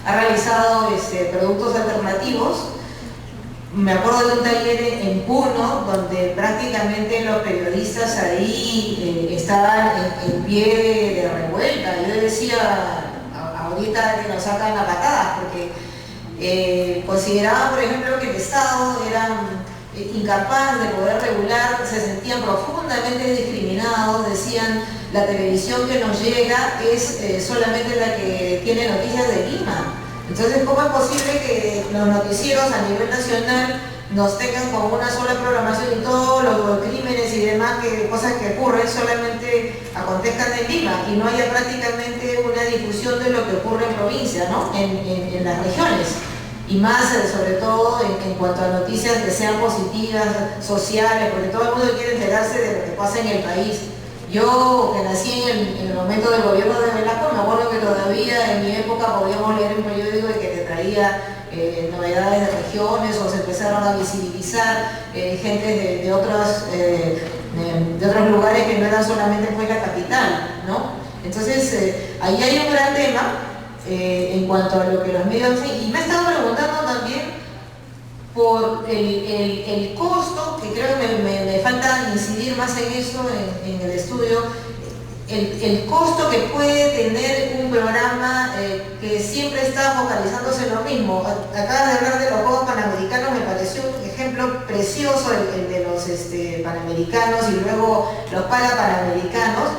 realizado productos alternativos. Me acuerdo de un taller en Puno, donde prácticamente los periodistas ahí estaban en pie de revuelta. Yo decía, ahorita que nos sacan a patadas, porque consideraban, por ejemplo, que el Estado era incapaz de poder regular, se sentían profundamente discriminados, decían: la televisión que nos llega es solamente la que tiene noticias de Lima. Entonces, ¿cómo es posible que los noticieros a nivel nacional nos tengan como una sola programación y todos los crímenes y demás cosas que ocurren solamente acontezcan en Lima y no haya prácticamente una difusión de lo que ocurre en provincia, ¿no? en las regiones? Y más, sobre todo, en cuanto a noticias que sean positivas, sociales, porque todo el mundo quiere enterarse de lo que pasa en el país. Yo, que nací en el momento del gobierno de Velasco, me acuerdo que todavía en mi época podíamos leer un periódico que te traía novedades de regiones, o se empezaron a visibilizar gente de otros lugares que no eran solamente pues la capital, ¿no? Entonces, ahí hay un gran tema. En cuanto a lo que los medios hacen, y me he estado preguntando también por el costo, que creo que me falta incidir más en eso en el estudio, el costo que puede tener un programa que siempre está focalizándose en lo mismo. Acabas de hablar de los Juegos Panamericanos, me pareció un ejemplo precioso el de los Panamericanos y luego los Parapanamericanos,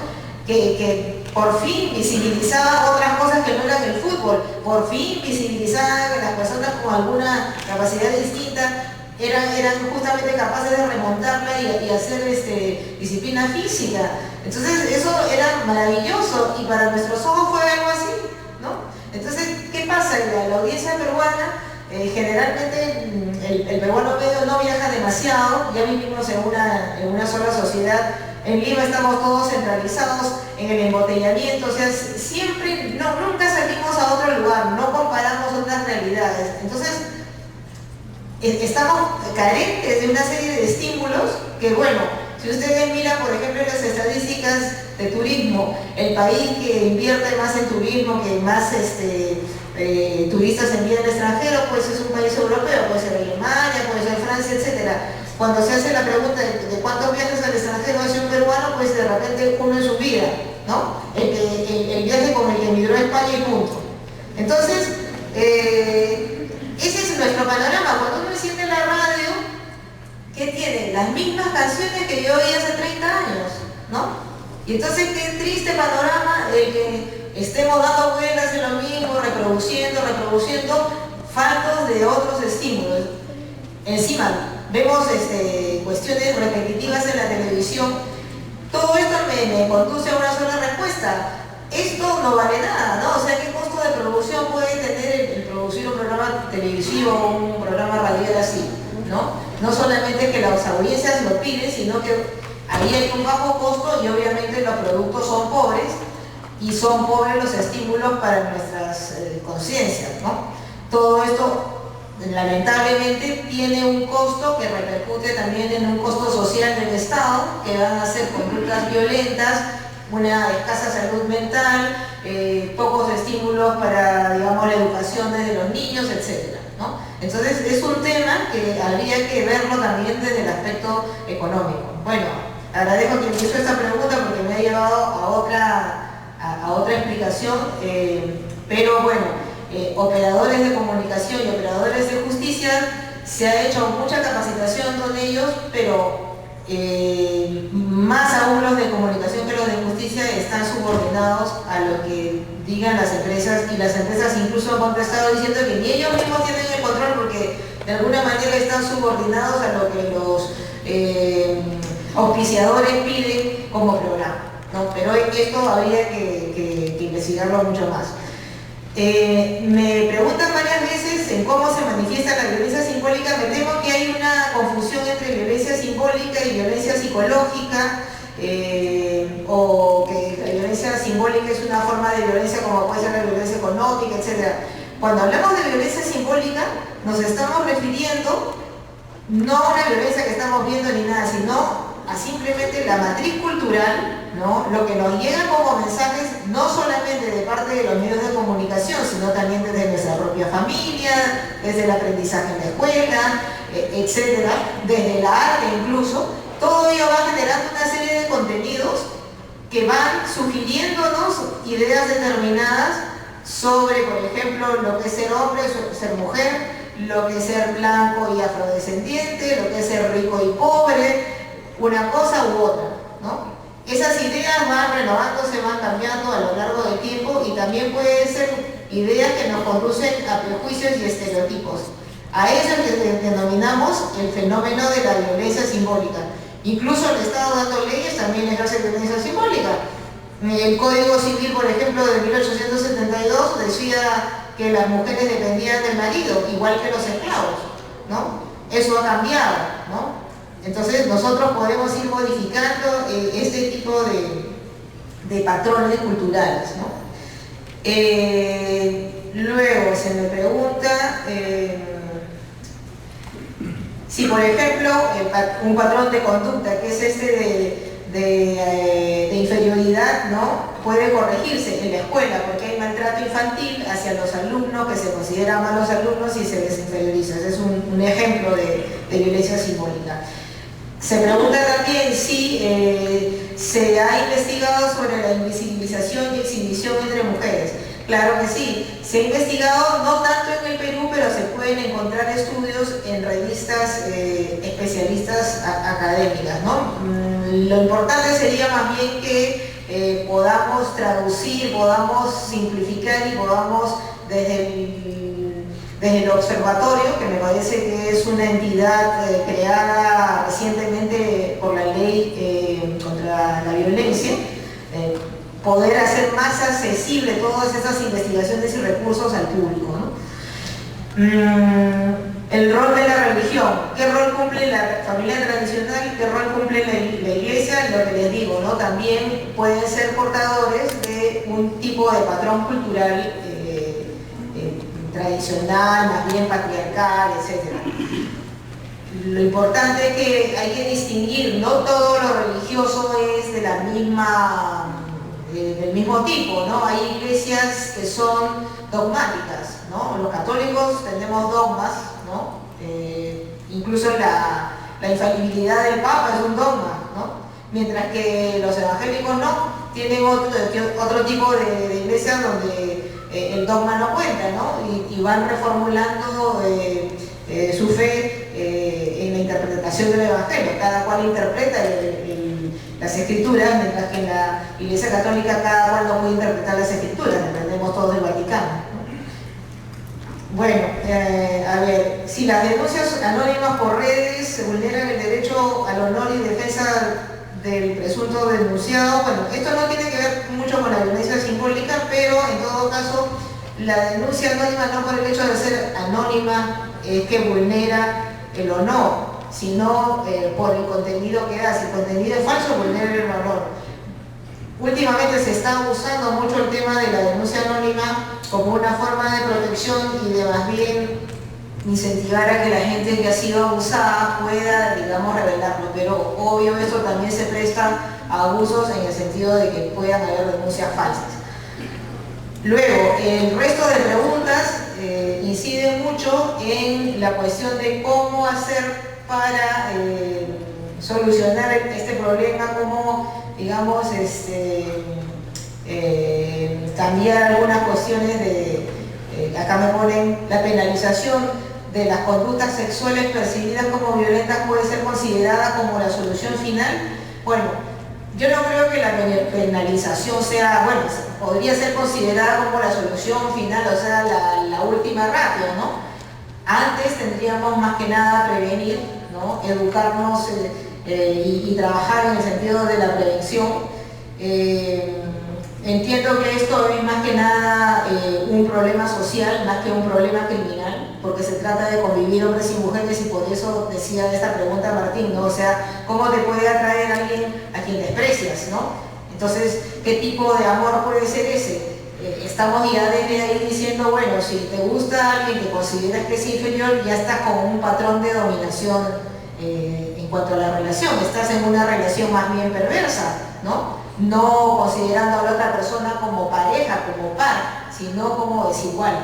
que por fin visibilizaba otras cosas que no eran el fútbol, por fin visibilizaba que las personas con alguna capacidad distinta eran justamente capaces de remontarla y hacer disciplina física. Entonces eso era maravilloso y para nuestros ojos fue algo así, ¿no? Entonces, ¿qué pasa? La audiencia peruana, generalmente el peruano medio no viaja demasiado, ya vivimos en una sola sociedad. En Lima estamos todos centralizados en el embotellamiento, o sea, siempre, nunca salimos a otro lugar, no comparamos otras realidades. Entonces, estamos carentes de una serie de estímulos que, bueno, si ustedes miran, por ejemplo, las estadísticas de turismo, el país que invierte más en turismo, que más turistas envía al extranjero, pues es un país europeo, puede ser Alemania, puede ser Francia, etc. Cuando se hace la pregunta de cuántos viajes al extranjero hace un peruano, pues de repente uno en su vida, ¿no? El viaje con el que emigró a España y punto. Entonces, ese es nuestro panorama. Cuando uno enciende la radio, ¿qué tiene? Las mismas canciones que yo oí hace 30 años, ¿no? Y entonces, qué triste panorama el que estemos dando vueltas en lo mismo, reproduciendo, faltos de otros estímulos. Encima, vemos cuestiones repetitivas en la televisión. Todo esto me conduce a una sola respuesta. Esto no vale nada, ¿no? O sea, ¿qué costo de producción puede tener el producir un programa televisivo o un programa radial así, ¿no? No solamente que las audiencias lo piden, sino que ahí hay un bajo costo y obviamente los productos son pobres y son pobres los estímulos para nuestras conciencias, ¿no? Todo esto lamentablemente tiene un costo que repercute también en un costo social del Estado, que van a ser conductas violentas, una escasa salud mental, pocos estímulos para, digamos, la educación desde los niños, etc., ¿no? Entonces es un tema que habría que verlo también desde el aspecto económico. Bueno, agradezco que me hizo esta pregunta porque me ha llevado a otra explicación, pero bueno, operadores de comunicación y operadores de justicia, se ha hecho mucha capacitación con ellos, pero más aún los de comunicación que los de justicia están subordinados a lo que digan las empresas, y las empresas incluso han contestado diciendo que ni ellos mismos tienen el control porque de alguna manera están subordinados a lo que los auspiciadores piden como programa, ¿no? Pero esto habría que investigarlo mucho más. Me preguntan varias veces en cómo se manifiesta la violencia simbólica. Me temo que hay una confusión entre violencia simbólica y violencia psicológica, o que la violencia simbólica es una forma de violencia como puede ser la violencia económica, etc. Cuando hablamos de violencia simbólica, nos estamos refiriendo no a una violencia que estamos viendo ni nada, sino a simplemente la matriz cultural, ¿no? Lo que nos llega como mensajes, no solamente de parte de los medios de comunicación, sino también desde nuestra propia familia, desde el aprendizaje en la escuela, etcétera, desde el arte incluso. Todo ello va generando una serie de contenidos que van sugiriéndonos ideas determinadas sobre, por ejemplo, lo que es ser hombre, ser mujer, lo que es ser blanco y afrodescendiente, lo que es ser rico y pobre, una cosa u otra, ¿no? Esas ideas van renovándose, van cambiando a lo largo del tiempo, y también pueden ser ideas que nos conducen a prejuicios y estereotipos. A eso es que denominamos el fenómeno de la violencia simbólica. Incluso el Estado, dando leyes, también ejerce violencia simbólica. El Código Civil, por ejemplo, de 1872 decía que las mujeres dependían del marido, igual que los esclavos, ¿no? Eso ha cambiado, ¿no? Entonces nosotros podemos ir modificando este tipo de patrones culturales, ¿no? Luego se me pregunta si, por ejemplo, un patrón de conducta que es de inferioridad, ¿no?, puede corregirse en la escuela, porque hay maltrato infantil hacia los alumnos que se consideran malos alumnos y se les inferioriza. Ese es un ejemplo de violencia simbólica. Se pregunta también si se ha investigado sobre la invisibilización y exhibición entre mujeres. Claro que sí, se ha investigado no tanto en el Perú, pero se pueden encontrar estudios en revistas especialistas académicas, ¿no? Lo importante sería más bien que podamos traducir, podamos simplificar y podamos desde el observatorio, que me parece que es una entidad creada recientemente por la ley contra la violencia, poder hacer más accesible todas esas investigaciones y recursos al público, ¿no? El rol de la religión, ¿qué rol cumple la familia tradicional? ¿Qué rol cumple la iglesia? Lo que les digo, ¿no? También pueden ser portadores de un tipo de patrón cultural tradicional, más bien patriarcal, etc. Lo importante es que hay que distinguir, no todo lo religioso es de la misma, del mismo tipo, ¿no? Hay iglesias que son dogmáticas, ¿no? Los católicos tenemos dogmas, ¿no? Incluso la infalibilidad del Papa es un dogma, ¿no? Mientras que los evangélicos no, tienen otro tipo de iglesias donde el dogma no cuenta, ¿no? Y van reformulando su fe en la interpretación del evangelio. Cada cual interpreta las escrituras, mientras que en la iglesia católica cada cual no puede interpretar las escrituras, dependemos todos del Vaticano. Bueno, a ver, si las denuncias anónimas por redes vulneran el derecho al honor y defensa del presunto denunciado, bueno, esto no tiene que ver mucho con la violencia simbólica, pero en todo caso, la denuncia anónima no por el hecho de ser anónima es que vulnera el honor, sino por el contenido que da. Si el contenido es falso, vulnera el honor. Últimamente se está usando mucho el tema de la denuncia anónima como una forma de protección y de más bien incentivar a que la gente que ha sido abusada pueda, digamos, revelarlo, pero obvio esto también se presta a abusos en el sentido de que puedan haber denuncias falsas. Luego, el resto de preguntas inciden mucho en la cuestión de cómo hacer para solucionar este problema, cómo, digamos, cambiar algunas cuestiones de, acá me ponen, la penalización de las conductas sexuales percibidas como violentas puede ser considerada como la solución final. Bueno, yo no creo que la penalización sea, bueno, podría ser considerada como la solución final, o sea, la última ratio, ¿no? Antes tendríamos más que nada prevenir, ¿no? Educarnos y trabajar en el sentido de la prevención. Entiendo que esto es más que nada un problema social, más que un problema criminal, porque se trata de convivir hombres y mujeres, y por eso decía esta pregunta Martín, ¿no? O sea, ¿cómo te puede atraer a alguien a quien desprecias, ¿no? Entonces, ¿qué tipo de amor puede ser ese? Estamos ya desde ahí diciendo, bueno, si te gusta alguien que consideras que es inferior, ya estás con un patrón de dominación en cuanto a la relación, estás en una relación más bien perversa, ¿no? No considerando a la otra persona como pareja, como par, sino como desigual.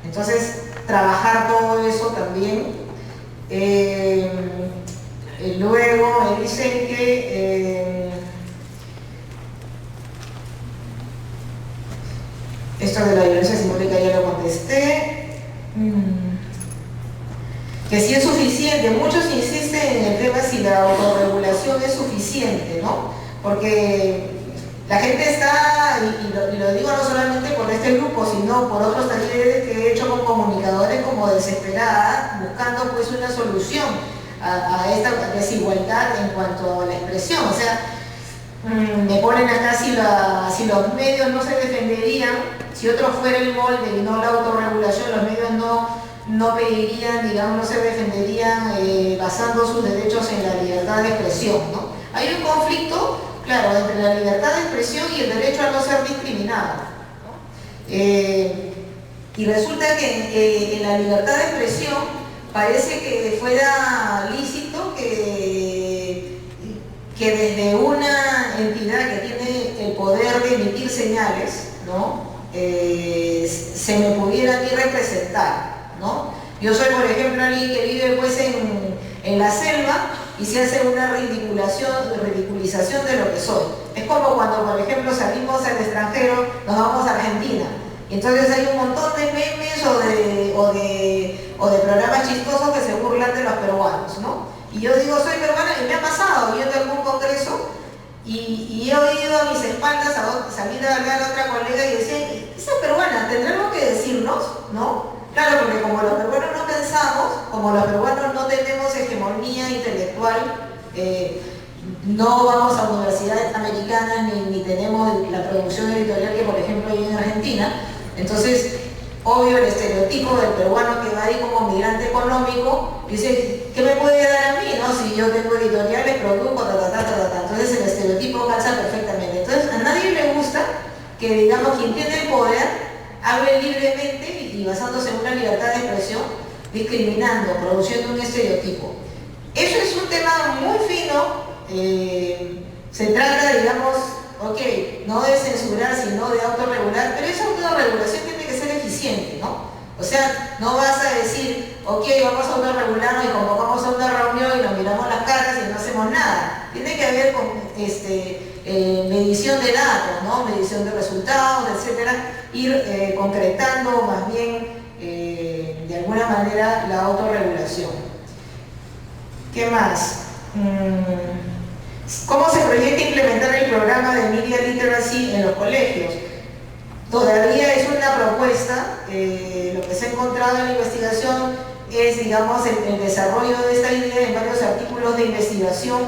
Entonces, trabajar todo eso también. Luego me dicen que esto de la violencia simbólica ya lo contesté. Que si es suficiente, muchos insisten en el tema si la autorregulación es suficiente, ¿no? Porque la gente está, y lo digo no solamente por este grupo, sino por otros talleres que he hecho con comunicadores como desesperada, buscando pues una solución a esta desigualdad en cuanto a la expresión. O sea, me ponen acá si los medios no se defenderían, si otro fuera el molde y no la autorregulación, los medios no pedirían, digamos, no se defenderían basando sus derechos en la libertad de expresión, ¿no? Hay un conflicto, claro, entre la libertad de expresión y el derecho a no ser discriminado, ¿no? Y resulta que en la libertad de expresión parece que fuera lícito que desde una entidad que tiene el poder de emitir señales, ¿no? Se me pudiera a mí representar, ¿no? Yo soy, por ejemplo, alguien que vive pues en la selva y se hace una ridiculización de lo que soy. Es como cuando, por ejemplo, salimos al extranjero, nos vamos a Argentina, y entonces hay un montón de memes o de programas chistosos que se burlan de los peruanos, ¿no? Y yo digo, soy peruana, y me ha pasado yendo a algún congreso, Y he oído a mis espaldas salir a hablar a otra colega y decía, esa peruana tendrá algo que decirnos, ¿no? Claro, porque como los peruanos no pensamos, como los peruanos no tenemos hegemonía intelectual, no vamos a universidades americanas ni tenemos la producción editorial que por ejemplo hay en Argentina, entonces obvio el estereotipo del peruano que va ahí como migrante económico dice, ¿qué me puede dar a mí? ¿No? Si yo tengo editoriales, produzco, entonces el estereotipo calza perfectamente. Entonces a nadie le gusta que digamos quien tiene el poder hable libremente y basándose en una libertad de expresión, discriminando, produciendo un estereotipo. Eso es un tema muy fino. Se trata, digamos, no de censurar, sino de autorregular, pero esa autorregulación tiene que ser eficiente, ¿no? O sea, no vas a decir, vamos a autorregularnos y convocamos a una reunión y nos miramos las caras y no hacemos nada. Tiene que haber medición de datos, ¿no? Medición de resultados, etcétera, ir concretando más bien de alguna manera la autorregulación. ¿Qué más? ¿Cómo se proyecta implementar el programa de Media Literacy en los colegios? Todavía es una propuesta, lo que se ha encontrado en la investigación es, digamos, el desarrollo de esta idea en varios artículos de investigación.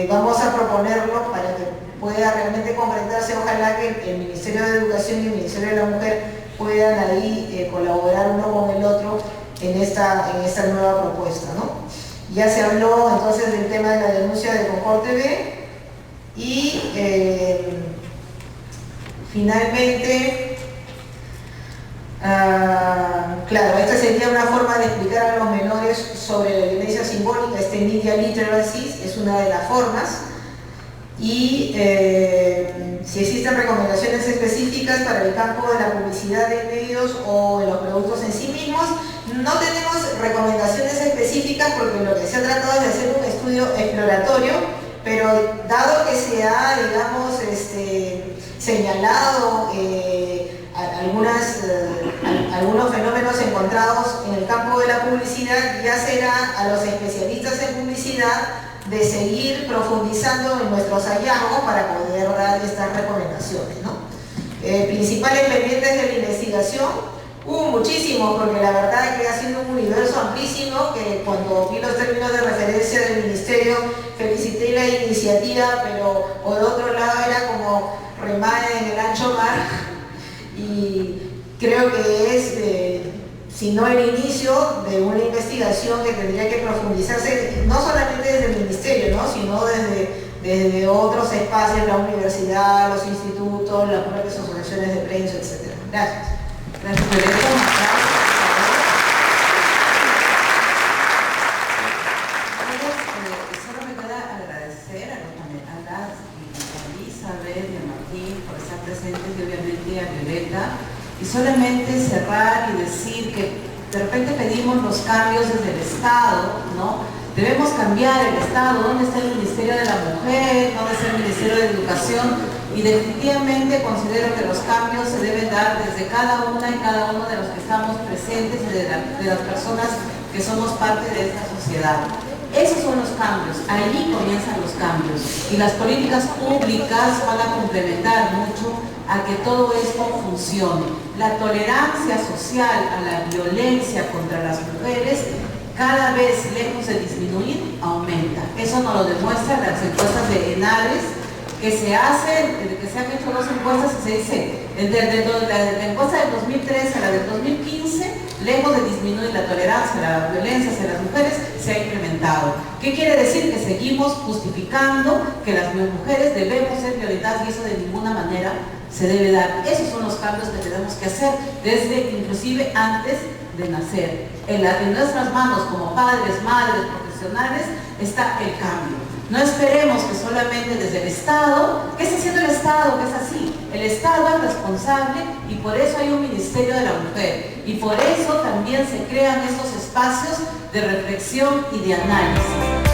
Vamos a proponerlo para que pueda realmente concretarse. Ojalá que el Ministerio de Educación y el Ministerio de la Mujer puedan ahí colaborar uno con el otro en esta nueva propuesta, ¿no? Ya se habló entonces del tema de la denuncia de Concord TV y finalmente, claro, esta sería una forma de explicar a los menores sobre la violencia simbólica. Media Literacy es una de las formas. Y si existen recomendaciones específicas para el campo de la publicidad de medios o de los productos en sí mismos. No tenemos recomendaciones específicas porque lo que se ha tratado es de hacer un estudio exploratorio, pero dado que se ha, digamos, señalado algunos fenómenos encontrados en el campo de la publicidad, ya será a los especialistas en publicidad de seguir profundizando en nuestros hallazgos para poder dar estas recomendaciones, ¿no? Principales pendientes de la investigación. Hubo muchísimos, porque la verdad es que ha sido un universo amplísimo que cuando vi los términos de referencia del Ministerio felicité la iniciativa, pero por otro lado era como remar en el ancho mar y creo que es, si no el inicio de una investigación que tendría que profundizarse no solamente desde el Ministerio, ¿no? Sino desde otros espacios, la universidad, los institutos, las propias asociaciones de prensa, etc. Gracias. Gracias, Violeta. Solo me queda agradecer a las y a Elizabeth y a Martín por estar presentes y obviamente a Violeta, y solamente cerrar y decir que de repente pedimos los cambios desde el Estado, ¿no? Debemos cambiar el Estado. ¿Dónde está el Ministerio de la Mujer? ¿Dónde está el Ministerio de Educación? Y definitivamente considero que los cambios se deben dar desde cada una y cada uno de los que estamos presentes y de las personas que somos parte de esta sociedad. Esos son los cambios, ahí comienzan los cambios. Y las políticas públicas van a complementar mucho a que todo esto funcione. La tolerancia social a la violencia contra las mujeres cada vez, lejos de disminuir, aumenta. Eso nos lo demuestran las encuestas de ENADES, que se hacen, que se han hecho dos encuestas y se dice, desde la encuesta del 2013 a la del 2015, lejos de disminuir la tolerancia a la violencia hacia las mujeres, se ha incrementado. ¿Qué quiere decir? Que seguimos justificando que las mujeres debemos ser violentadas y eso de ninguna manera se debe dar. Esos son los cambios que tenemos que hacer desde inclusive antes de nacer. En nuestras manos como padres, madres, profesionales está el cambio. No esperemos que solamente desde el Estado, ¿qué está haciendo el Estado? ¿Qué es así? El Estado es responsable y por eso hay un Ministerio de la Mujer y por eso también se crean estos espacios de reflexión y de análisis.